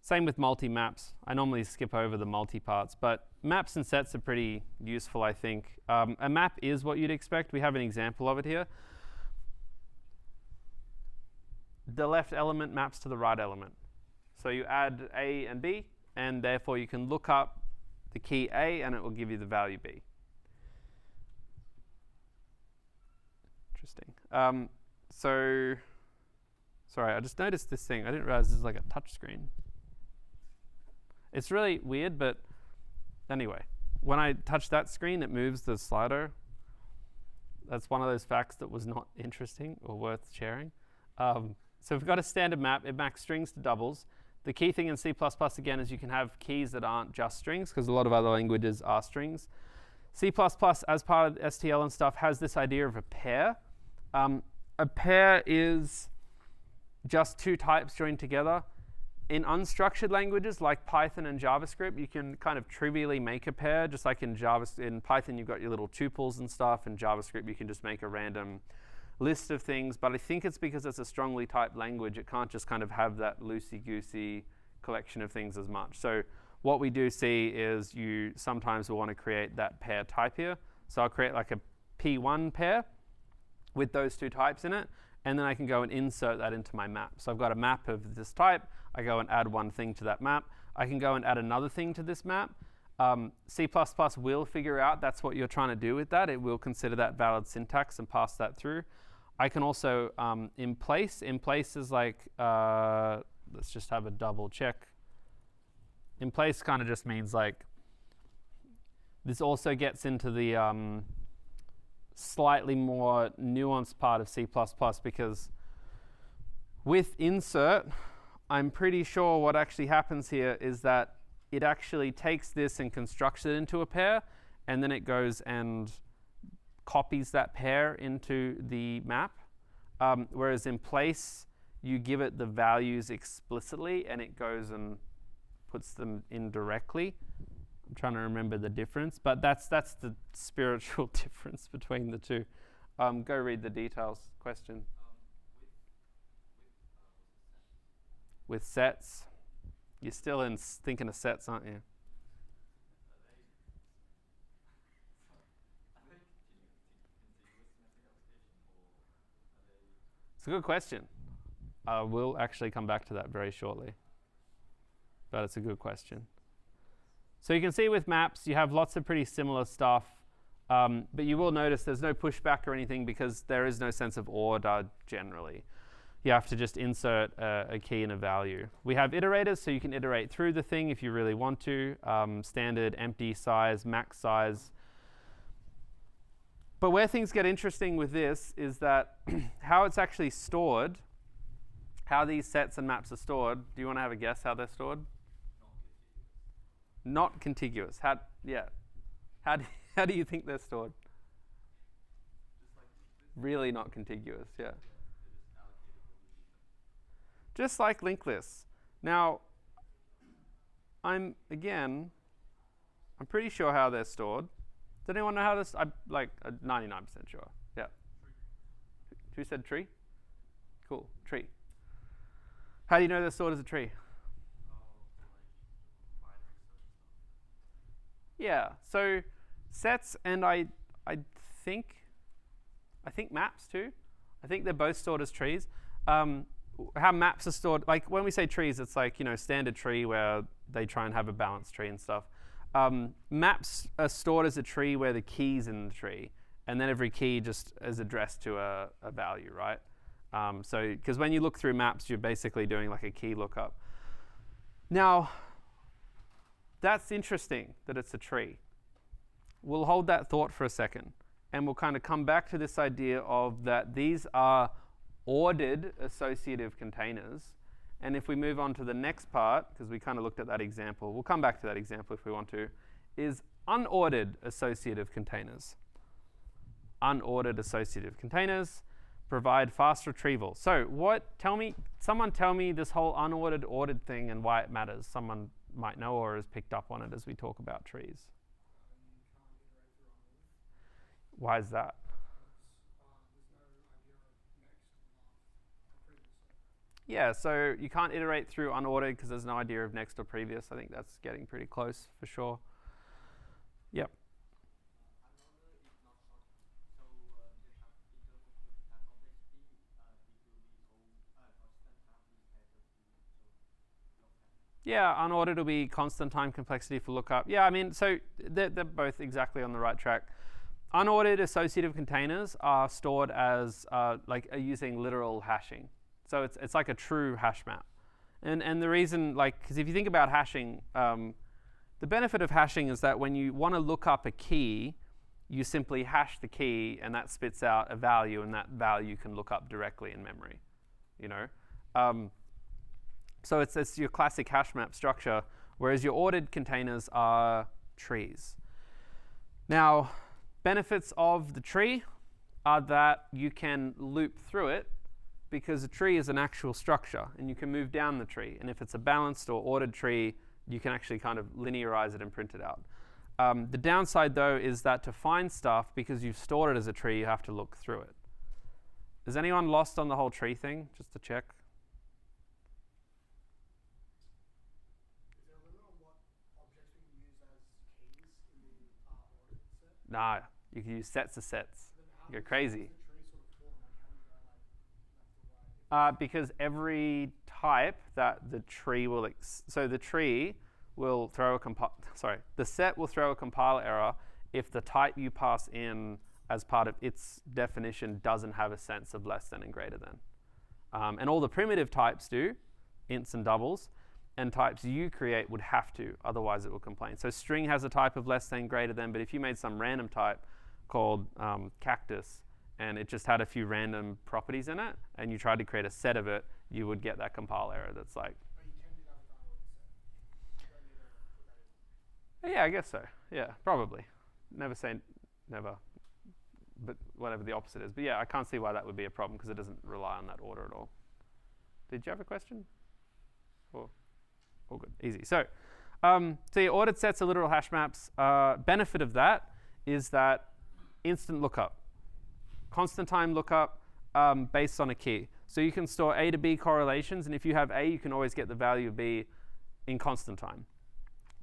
Same with multi-maps. I normally skip over the multi-parts, but maps and sets are pretty useful, I think. A map is what you'd expect. We have an example of it here. The left element maps to the right element. So you add A and B, and therefore you can look up the key A, and it will give you the value B. Interesting. So, sorry, I just noticed this thing. I didn't realize this is like a touch screen. It's really weird, but anyway, when I touch that screen, it moves the slider. That's one of those facts that was not interesting or worth sharing. So we've got a standard map. It maps strings to doubles. The key thing in C++ again is you can have keys that aren't just strings, because a lot of other languages are strings. C++, as part of STL and stuff, has this idea of a pair. A pair is just two types joined together. In unstructured languages like Python and JavaScript, you can kind of trivially make a pair, just like in Python you've got your little tuples and stuff. In JavaScript you can just make a random list of things, but I think it's because it's a strongly typed language, it can't just kind of have that loosey-goosey collection of things as much. So what we do see is you sometimes will want to create that pair type here. So I'll create like a P1 pair with those two types in it, and then I can go and insert that into my map. So I've got a map of this type. I go and add one thing to that map. I can go and add another thing to this map. C++ will figure out that's what you're trying to do with that. It will consider that valid syntax and pass that through. I can also in place is like, let's just have a double check. In place kind of just means like, this also gets into the slightly more nuanced part of C++, because with insert, I'm pretty sure what actually happens here is that it actually takes this and constructs it into a pair, and then it goes and copies that pair into the map. Whereas in place, you give it the values explicitly, and it goes and puts them in directly. I'm trying to remember the difference, but that's the spiritual difference between the two. Go read the details. Question. With sets, you're still thinking of sets, aren't you? It's a good question. We'll actually come back to that very shortly, but it's a good question. So you can see with maps, you have lots of pretty similar stuff. But you will notice there's no pushback or anything because there is no sense of order generally. You have to just insert a key and a value. We have iterators, so you can iterate through the thing if you really want to. Standard, empty size, max size. But where things get interesting with this is that how it's actually stored, how these sets and maps are stored. Do you want to have a guess how they're stored? Not contiguous. How do you think they're stored? Really not contiguous, yeah. Just like linked lists. Now, I'm pretty sure how they're stored. Does anyone know how this? I'm like 99% sure. Yeah. Who said tree? Cool, tree. How do you know they're stored as a tree? Yeah. So sets and I think maps too. I think they're both stored as trees. How maps are stored, like when we say trees, it's like, standard tree where they try and have a balanced tree and stuff. Maps are stored as a tree where the key's in the tree, and then every key just is addressed to a value, right? So, because when you look through maps, you're basically doing like a key lookup. Now, that's interesting that it's a tree. We'll hold that thought for a second, and we'll kind of come back to this idea of that these are ordered associative containers. And if we move on to the next part, because we kind of looked at that example, we'll come back to that example if we want to, is unordered associative containers. Unordered associative containers provide fast retrieval. So someone tell me this whole unordered ordered thing and why it matters. Someone might know or has picked up on it as we talk about trees. Why is that? Yeah, so you can't iterate through unordered because there's no idea of next or previous. I think that's getting pretty close for sure. Yep. Yeah, unordered will be constant time complexity for lookup. Yeah, I mean, so they're both exactly on the right track. Unordered associative containers are stored as using literal hashing. So it's like a true hash map. And the reason, because if you think about hashing, the benefit of hashing is that when you want to look up a key, you simply hash the key and that spits out a value, and that value you can look up directly in memory, So it's your classic hash map structure, whereas your ordered containers are trees. Now, benefits of the tree are that you can loop through it, because a tree is an actual structure and you can move down the tree. And if it's a balanced or ordered tree, you can actually kind of linearize it and print it out. The downside, though, is that to find stuff, because you've stored it as a tree, you have to look through it. Is anyone lost on the whole tree thing? Just to check. Is there a limit on what objects we can use as keys in the ordered set? Nah, you can use sets of sets. You go crazy. Because every type that the tree will, the tree will throw the set will throw a compile error if the type you pass in as part of its definition doesn't have a sense of less than and greater than. And all the primitive types do, ints and doubles, and types you create would have to, otherwise it will complain. So string has a type of less than, greater than, but if you made some random type called cactus, and it just had a few random properties in it, and you tried to create a set of it, you would get that compile error that's like... But you can do that with unordered set. You don't need to put that in. Yeah, I guess so. Yeah, probably. Never say never, but whatever the opposite is. But yeah, I can't see why that would be a problem, because it doesn't rely on that order at all. Did you have a question? Or all good, easy. So your ordered sets are literal hash maps. Benefit of that is that instant lookup. Constant time lookup based on a key. So you can store A to B correlations, and if you have A, you can always get the value of B in constant time.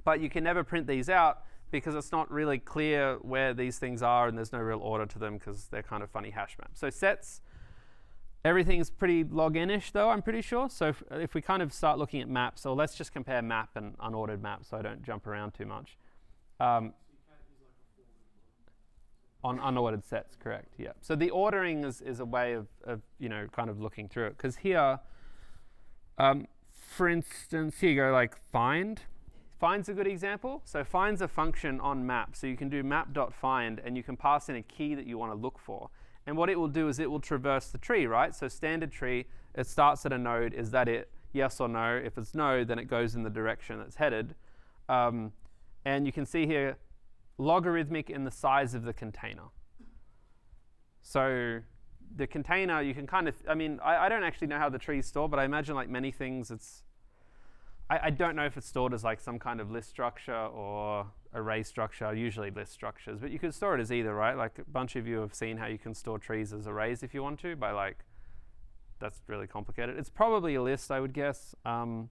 But you can never print these out because it's not really clear where these things are, and there's no real order to them because they're kind of funny hash maps. So sets, everything's pretty log-in-ish though, I'm pretty sure. So if we kind of start looking at maps, so let's just compare map and unordered map so I don't jump around too much. On unordered sets, correct, yeah. So the ordering is a way of kind of looking through it. Because here, for instance, here you go, like find. Find's a good example. So find's a function on map. So you can do map.find, and you can pass in a key that you want to look for. And what it will do is it will traverse the tree, right? So standard tree, it starts at a node. Is that it? Yes or no? If it's no, then it goes in the direction that's headed. And you can see here, logarithmic in the size of the container. So the container, you can kind of, I don't actually know how the tree is stored, but I imagine like many things, I don't know if it's stored as like some kind of list structure or array structure, usually list structures, but you can store it as either, right? Like a bunch of you have seen how you can store trees as arrays if you want to, by like, that's really complicated. It's probably a list, I would guess. And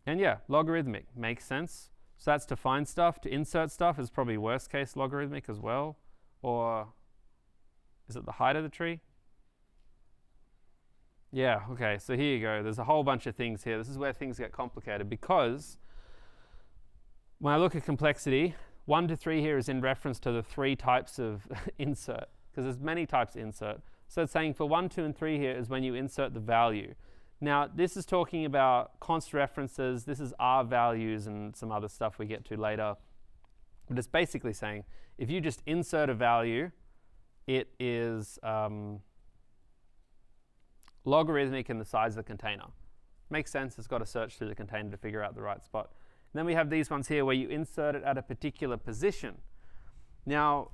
yeah, logarithmic makes sense. So that's to find stuff. To insert stuff is probably worst case logarithmic as well. Or is it the height of the tree? Yeah, okay, so here you go. There's a whole bunch of things here. This is where things get complicated, because when I look at complexity, 1 to 3 here is in reference to the 3 types of insert, because there's many types of insert. So it's saying for 1, 2, and 3 here is when you insert the value. Now, this is talking about const references. This is R values and some other stuff we get to later. But it's basically saying if you just insert a value, it is logarithmic in the size of the container. Makes sense. It's got to search through the container to figure out the right spot. And then we have these ones here where you insert it at a particular position. Now,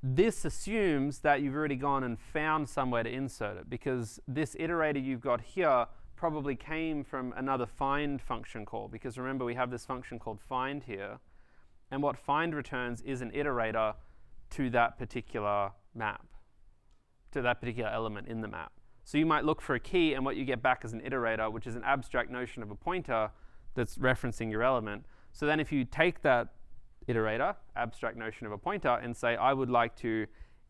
this assumes that you've already gone and found somewhere to insert it, because this iterator you've got here probably came from another find function call, because remember we have this function called find here, and what find returns is an iterator to that particular map, to that particular element in the map. So you might look for a key, and what you get back is an iterator, which is an abstract notion of a pointer that's referencing your element. So then if you take that iterator, abstract notion of a pointer, and say I would like to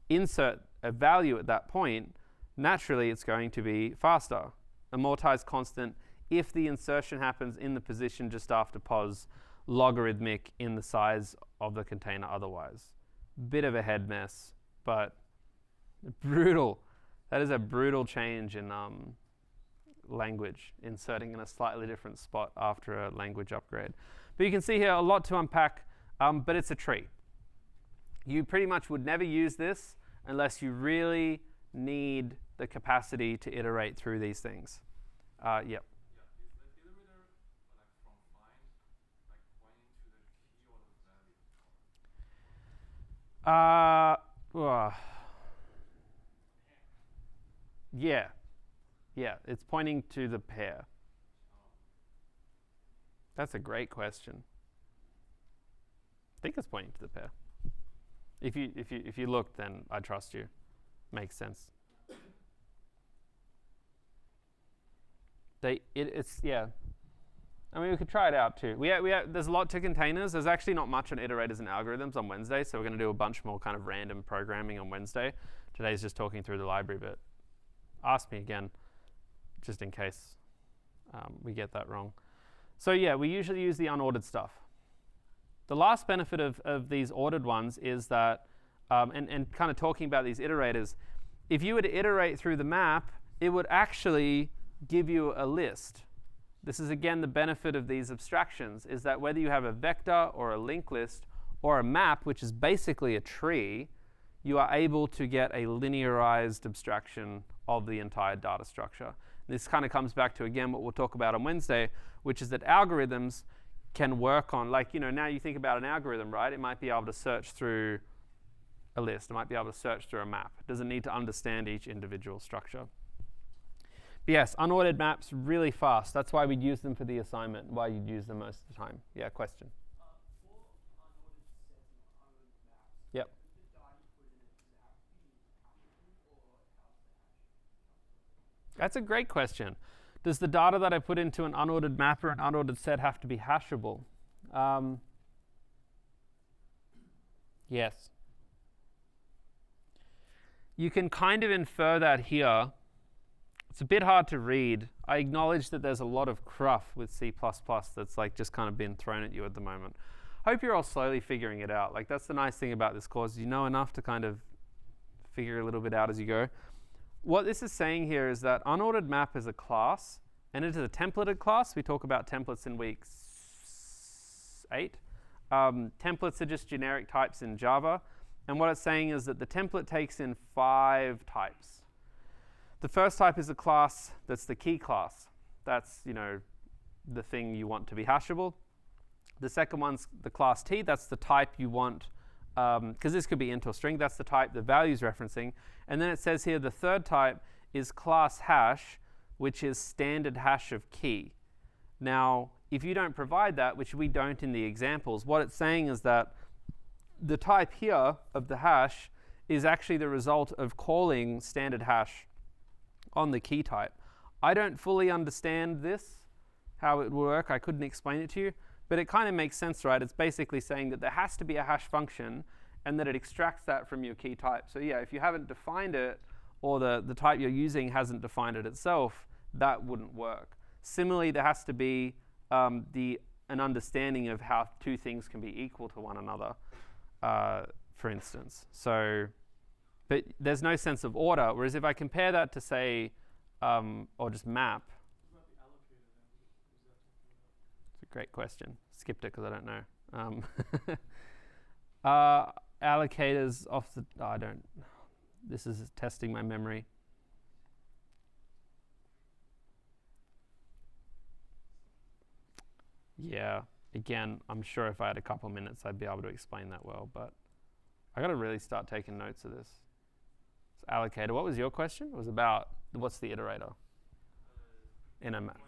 insert a value at that point, naturally it's going to be faster. Amortize constant if the insertion happens in the position just after pos, logarithmic in the size of the container otherwise. Bit of a head mess, but brutal. That is a brutal change in language, inserting in a slightly different spot after a language upgrade. But you can see here a lot to unpack, but it's a tree. You pretty much would never use this unless you really need the capacity to iterate through these things. Yep. Yeah, is the delimiter like from find, like pointing to the key or the value? Yeah, it's pointing to the pair. That's a great question. I think it's pointing to the pair. If you look, then I trust you. Makes sense. It's yeah. I mean, we could try it out too. There's a lot to containers. There's actually not much on iterators and algorithms on Wednesday, so we're going to do a bunch more kind of random programming on Wednesday. Today's just talking through the library bit. Ask me again, just in case we get that wrong. So yeah, we usually use the unordered stuff. The last benefit of these ordered ones is that, and kind of talking about these iterators, if you were to iterate through the map, it would actually give you a list. This is again the benefit of these abstractions, is that whether you have a vector or a linked list or a map, which is basically a tree, you are able to get a linearized abstraction of the entire data structure. This kind of comes back to, again, what we'll talk about on Wednesday, which is that algorithms can work on, like, now you think about an algorithm, right? It might be able to search through a list. It might be able to search through a map. It doesn't need to understand each individual structure. But yes, unordered maps, really fast. That's why we'd use them for the assignment, why you'd use them most of the time. Yeah, question? For unordered sets and unordered maps, yep. is the data you put in exactly hashable, or how's the hash? That's a great question. Does the data that I put into an unordered map or an unordered set have to be hashable? Yes. You can kind of infer that here. It's a bit hard to read. I acknowledge that there's a lot of cruff with C++ that's like just kind of been thrown at you at the moment. hope you're all slowly figuring it out. Like, that's the nice thing about this course. You know enough to kind of figure a little bit out as you go. What this is saying here is that unordered map is a class, and it is a templated class. We talk about templates in week 8. Templates are just generic types in Java. And what it's saying is that the template takes in 5 types. The first type is a class that's the key class. That's, the thing you want to be hashable. The second one's the class T. That's the type you want, because this could be int or string. That's the type the value's referencing. And then it says here the third type is class hash, which is standard hash of key. Now, if you don't provide that, which we don't in the examples, what it's saying is that the type here of the hash is actually the result of calling standard hash on the key type. I don't fully understand this, how it would work. I couldn't explain it to you, but it kind of makes sense, right? It's basically saying that there has to be a hash function and that it extracts that from your key type. So yeah, if you haven't defined it, or the type you're using hasn't defined it itself, that wouldn't work. Similarly, there has to be an understanding of how 2 things can be equal to one another, for instance. So, but there's no sense of order. Whereas if I compare that to, say, or just map. What about the allocator then? It's a great question. Skipped it because I don't know. Allocators off the. I don't. This is testing my memory. Yeah, again, I'm sure if I had a couple minutes, I'd be able to explain that well, but I got to really start taking notes of this. So allocator, what was your question? It was about what's the iterator in a map?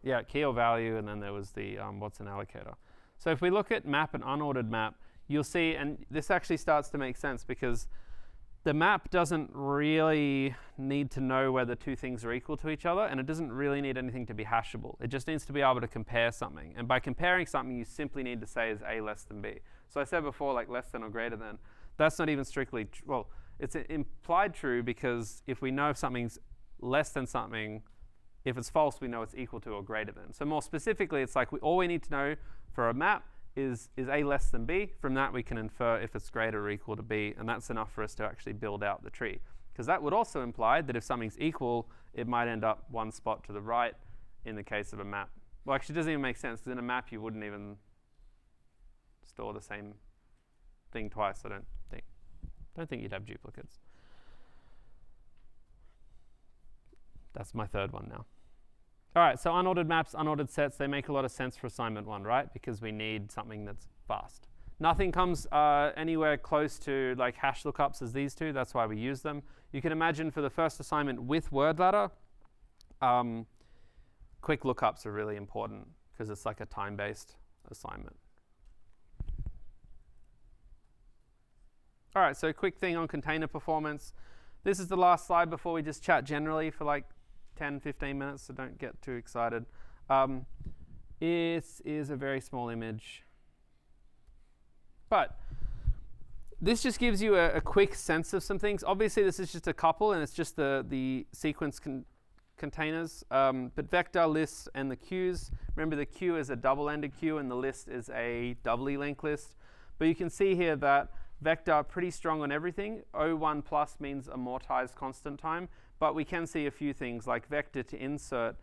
Yeah, key or value, and then there was the what's an allocator. So if we look at map and unordered map, you'll see, and this actually starts to make sense because the map doesn't really need to know whether 2 things are equal to each other, and it doesn't really need anything to be hashable. It just needs to be able to compare something. And by comparing something, you simply need to say is A less than B. So I said before, like less than or greater than. That's not even strictly, well, it's implied true because if we know if something's less than something, if it's false, we know it's equal to or greater than. So more specifically, it's like all we need to know for a map is A less than B. From that, we can infer if it's greater or equal to B, and that's enough for us to actually build out the tree. Because that would also imply that if something's equal, it might end up 1 spot to the right in the case of a map. Well, actually, it doesn't even make sense, because in a map, you wouldn't even store the same thing twice, I don't think. Don't think you'd have duplicates. That's my third one now. All right, so unordered maps, unordered sets, they make a lot of sense for assignment 1, right? Because we need something that's fast. Nothing comes anywhere close to like hash lookups as these 2. That's why we use them. You can imagine for the first assignment with word ladder, quick lookups are really important because it's like a time-based assignment. All right, so quick thing on container performance. This is the last slide before we just chat generally for like 10, 15 minutes, so don't get too excited. This is a very small image. But this just gives you a quick sense of some things. Obviously, this is just a couple, and it's just the sequence containers. But vector, lists, and the queues. Remember, the queue is a double-ended queue, and the list is a doubly linked list. But you can see here that vector pretty strong on everything. O1 plus means amortized constant time. But we can see a few things, like vector to insert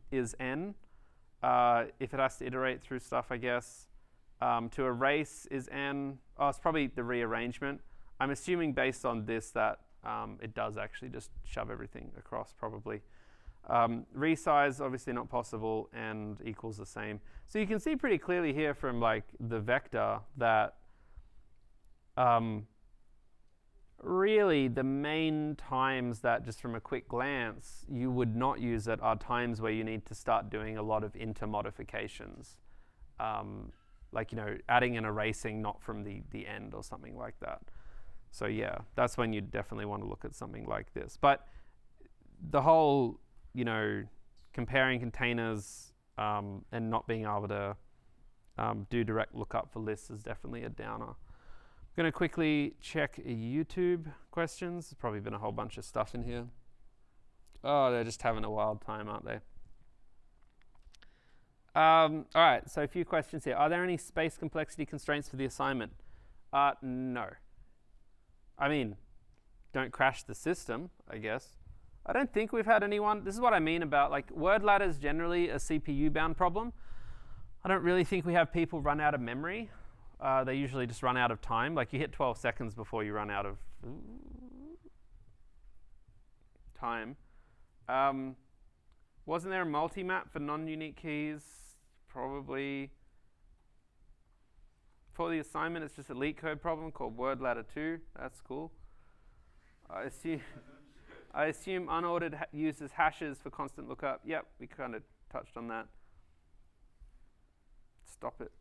is n. If it has to iterate through stuff, I guess. To erase is n. Oh, it's probably the rearrangement. I'm assuming based on this that it does actually just shove everything across, probably. Resize, obviously not possible, and equals the same. So you can see pretty clearly here from like the vector that really the main times that just from a quick glance you would not use it are times where you need to start doing a lot of intermodifications. Like, adding and erasing not from the end or something like that. So yeah, that's when you definitely want to look at something like this. But the whole, comparing containers and not being able to do direct lookup for lists is definitely a downer. I'm going to quickly check YouTube questions. There's probably been a whole bunch of stuff in here. Oh, they're just having a wild time, aren't they? All right, so a few questions here. Are there any space complexity constraints for the assignment? No. I mean, don't crash the system, I guess. I don't think we've had anyone. This is what I mean about, like, word ladder is generally a CPU-bound problem. I don't really think we have people run out of memory. They usually just run out of time. Like, you hit 12 seconds before you run out of time. Wasn't there a multi-map for non-unique keys? Probably. For the assignment, it's just a leak code problem called word ladder 2. That's cool. I assume unordered uses hashes for constant lookup. Yep, we kind of touched on that. Stop it.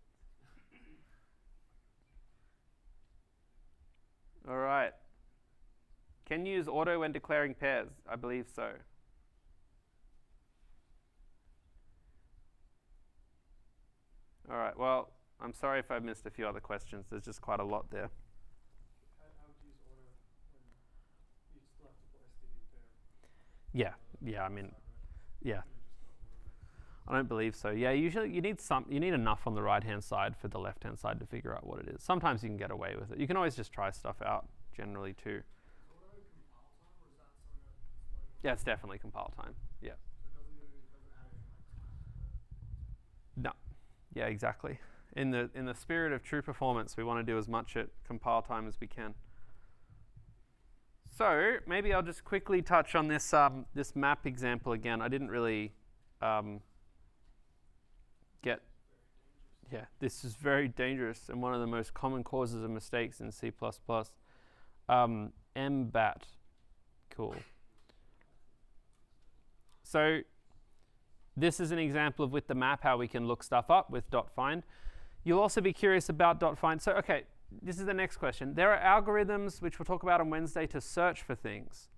All right. Can you use auto when declaring pairs? I believe so. All right, well, I'm sorry if I've missed a few other questions. There's just quite a lot there. How would you use auto when you still have to put STD pair? Yeah, I mean, yeah. I don't believe so. Yeah, usually you need enough on the right-hand side for the left-hand side to figure out what it is. Sometimes you can get away with it. You can always just try stuff out, generally, too. Auto compile time, or is that something that's Yeah, it's definitely compile time. Yeah. So it doesn't add any time to No. Yeah, exactly. In the spirit of true performance, we want to do as much at compile time as we can. So maybe I'll just quickly touch on this this map example again. I didn't really get. Yeah, this is very dangerous and one of the most common causes of mistakes in C++. MBAT, cool. So this is an example of with the map how we can look stuff up with .find. You'll also be curious about .find. So okay, this is the next question. There are algorithms which we'll talk about on Wednesday to search for things,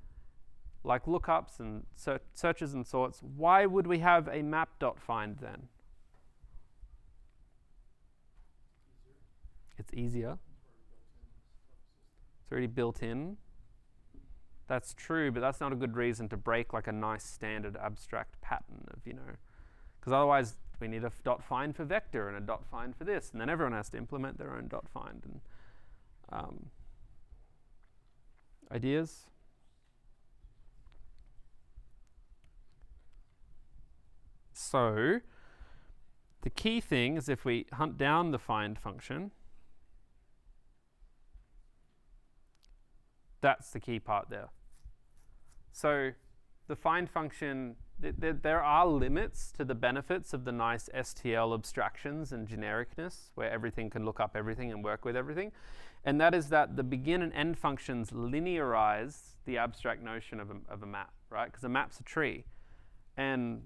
like lookups and searches and sorts. Why would we have a map.find then? It's easier. It's already built in. That's true, but that's not a good reason to break like a nice standard abstract pattern of, because otherwise we need a .find for vector and a .find for this, and then everyone has to implement their own .find. And ideas? So the key thing is if we hunt down the find function, that's the key part there. So the find function, there are limits to the benefits of the nice STL abstractions and genericness, where everything can look up everything and work with everything. And that is that the begin and end functions linearize the abstract notion of a map, right? Because a map's a tree. And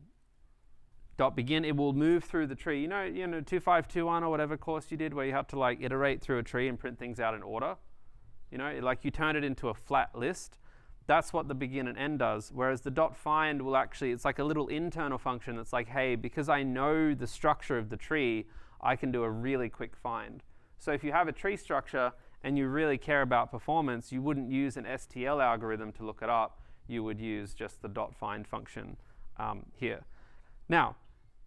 .begin, it will move through the tree. You know 2521 or whatever course you did where you had to like iterate through a tree and print things out in order? Like you turn it into a flat list. That's what the begin and end does. Whereas the .find will actually, it's like a little internal function that's like, hey, because I know the structure of the tree, I can do a really quick find. So if you have a tree structure and you really care about performance, you wouldn't use an STL algorithm to look it up. You would use just the .find function here. Now,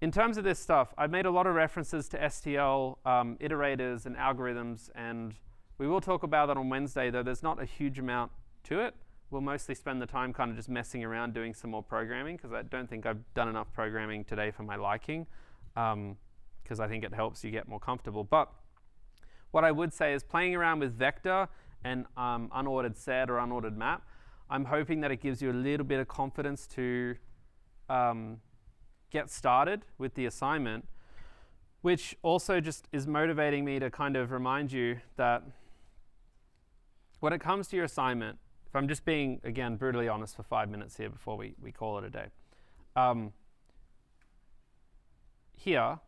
in terms of this stuff, I've made a lot of references to STL iterators and algorithms, and we will talk about that on Wednesday, though there's not a huge amount to it. We'll mostly spend the time kind of just messing around doing some more programming, because I don't think I've done enough programming today for my liking, because I think it helps you get more comfortable. But what I would say is playing around with vector and unordered set or unordered map, I'm hoping that it gives you a little bit of confidence to get started with the assignment, which also just is motivating me to kind of remind you that when it comes to your assignment, if I'm just being, again, brutally honest for 5 minutes here before we call it a day. Here,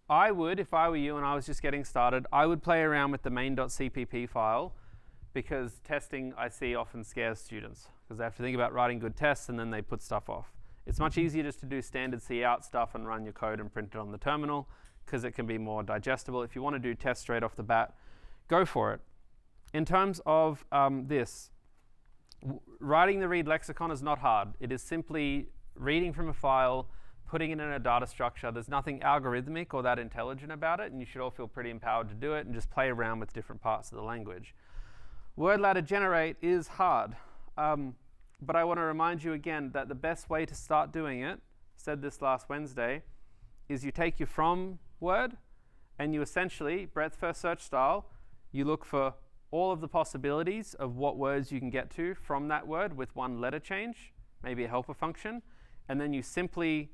I would, if I were you and I was just getting started, I would play around with the main.cpp file, because testing, I see, often scares students, because they have to think about writing good tests and then they put stuff off. It's much easier just to do standard cout stuff and run your code and print it on the terminal, because it can be more digestible. If you want to do tests straight off the bat, go for it. In terms of this, writing the read lexicon is not hard. It is simply reading from a file, putting it in a data structure. There's nothing algorithmic or that intelligent about it, and you should all feel pretty empowered to do it and just play around with different parts of the language. Word ladder generate is hard, but I want to remind you again that the best way to start doing it, said this last Wednesday, is you take your from word and you essentially, breadth first search style, you look for all of the possibilities of what words you can get to from that word with one letter change, maybe a helper function, and then you simply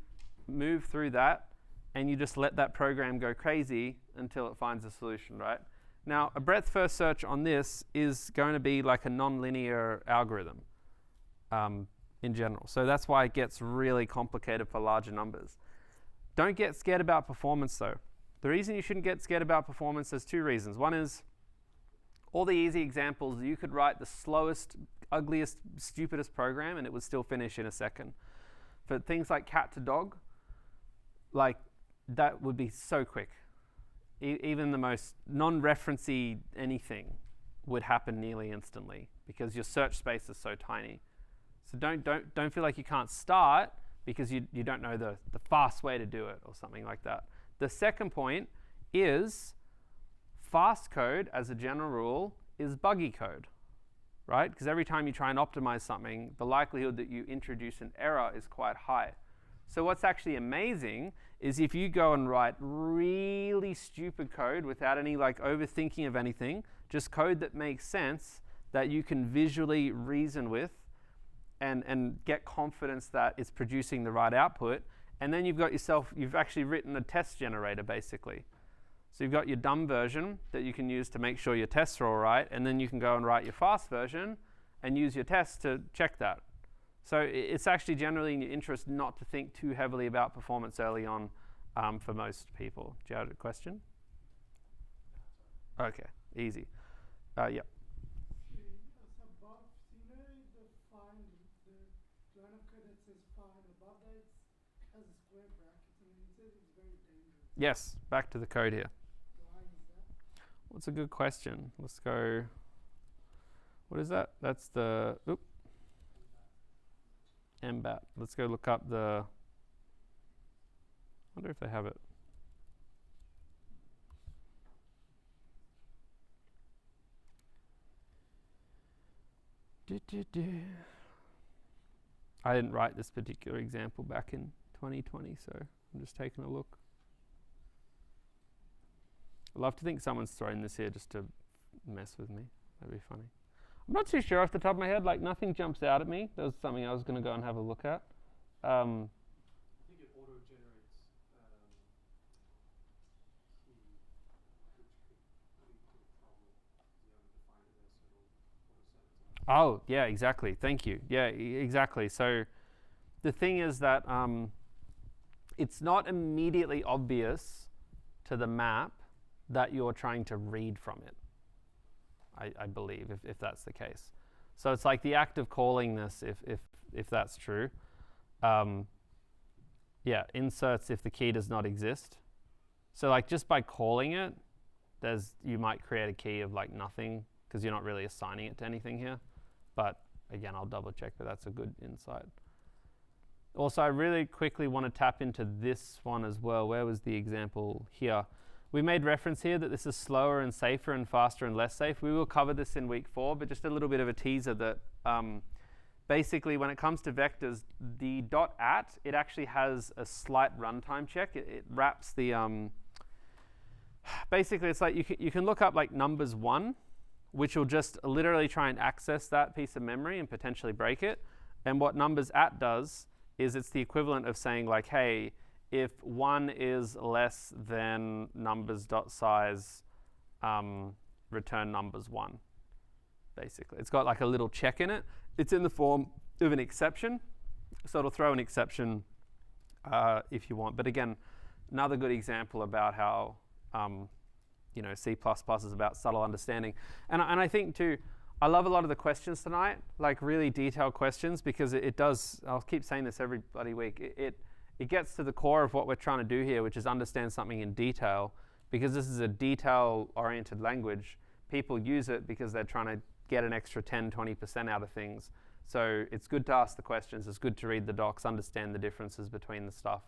move through that and you just let that program go crazy until it finds a solution, right? Now, a breadth first search on this is going to be like a non-linear algorithm in general. So that's why it gets really complicated for larger numbers. Don't get scared about performance though. The reason you shouldn't get scared about performance, there's two reasons. One is all the easy examples, you could write the slowest, ugliest, stupidest program and it would still finish in a second. For things like cat to dog, like that would be so quick. Even the most non-referencey anything would happen nearly instantly because your search space is so tiny. So don't feel like you can't start because you don't know the fast way to do it or something like that. The second point is fast code, as a general rule, is buggy code, right? Because every time you try and optimize something, the likelihood that you introduce an error is quite high. So what's actually amazing is if you go and write really stupid code without any like overthinking of anything, just code that makes sense, that you can visually reason with and get confidence that it's producing the right output, and then you've actually written a test generator basically. So you've got your dumb version that you can use to make sure your tests are all right, and then you can go and write your fast version and use your tests to check that. So it's actually generally in your interest not to think too heavily about performance early on for most people. Do you have a question? Okay, easy. Yeah. Yes, back to the code here. What's a good question? Let's go. What is that? That's the MBAT. Let's go look up the. I wonder if they have it. I didn't write this particular example back in 2020, so I'm just taking a look. I'd love to think someone's thrown this here just to mess with me. That'd be funny. I'm not too sure off the top of my head. Like nothing jumps out at me. That was something I was going to go and have a look at. I think it auto-generates key, which could lead to a problem if you haven't defined it there, so it'll auto-set it. Oh, yeah, exactly. Thank you. Yeah, exactly. So the thing is that it's not immediately obvious to the map that you're trying to read from it, I believe, if that's the case. So it's like the act of calling this, if that's true. Yeah, inserts if the key does not exist. So like just by calling it, you might create a key of like nothing because you're not really assigning it to anything here. But again, I'll double check, but that's a good insight. Also, I really quickly want to tap into this one as well. Where was the example here? We made reference here that this is slower and safer and faster and less safe. We will cover this in week 4, but just a little bit of a teaser that basically when it comes to vectors, the .at, it actually has a slight runtime check. It wraps the, basically it's like you can look up like numbers 1, which will just literally try and access that piece of memory and potentially break it. And what numbers at does is it's the equivalent of saying like, hey, if 1 is less than numbers.size, return numbers 1, basically. It's got like a little check in it. It's in the form of an exception, so it'll throw an exception if you want. But again, another good example about how C++ is about subtle understanding. And I think too, I love a lot of the questions tonight, like really detailed questions, because it does, I'll keep saying this every bloody week, it gets to the core of what we're trying to do here, which is understand something in detail. Because this is a detail-oriented language, people use it because they're trying to get an extra 10, 20% out of things. So it's good to ask the questions. It's good to read the docs, understand the differences between the stuff.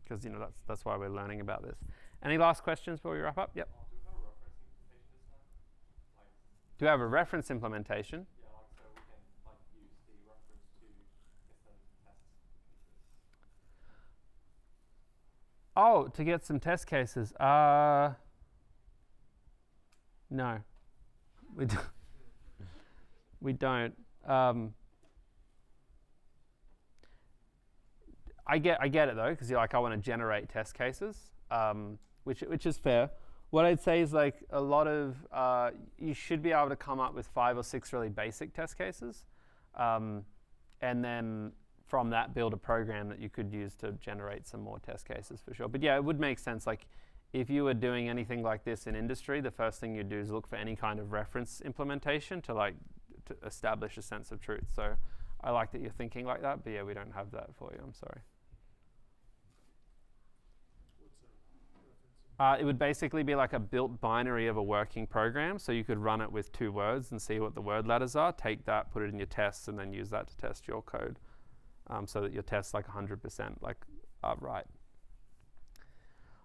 because that's why we're learning about this. Any last questions before we wrap up? Yep. Do we have a reference implementation? Yeah, so we can use the reference to get some tests. Oh, to get some test cases. No, we don't. We don't. I get it though, because I want to generate test cases, which is fair. What I'd say is a lot of you should be able to come up with 5 or 6 really basic test cases, and then from that build a program that you could use to generate some more test cases for sure. But yeah, it would make sense. If you were doing anything like this in industry, the first thing you'd do is look for any kind of reference implementation to establish a sense of truth. So I like that you're thinking like that, but yeah, we don't have that for you. I'm sorry. It would basically be like a built binary of a working program. So you could run it with 2 words and see what the word ladders are. Take that, put it in your tests, and then use that to test your code, so that your test's 100% right.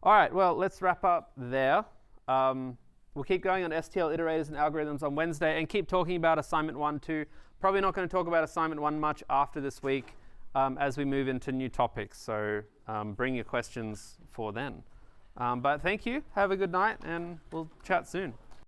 All right, well, let's wrap up there. We'll keep going on STL iterators and algorithms on Wednesday and keep talking about assignment 1 too. Probably not going to talk about assignment 1 much after this week as we move into new topics. So bring your questions for then. But thank you. Have a good night, and we'll chat soon.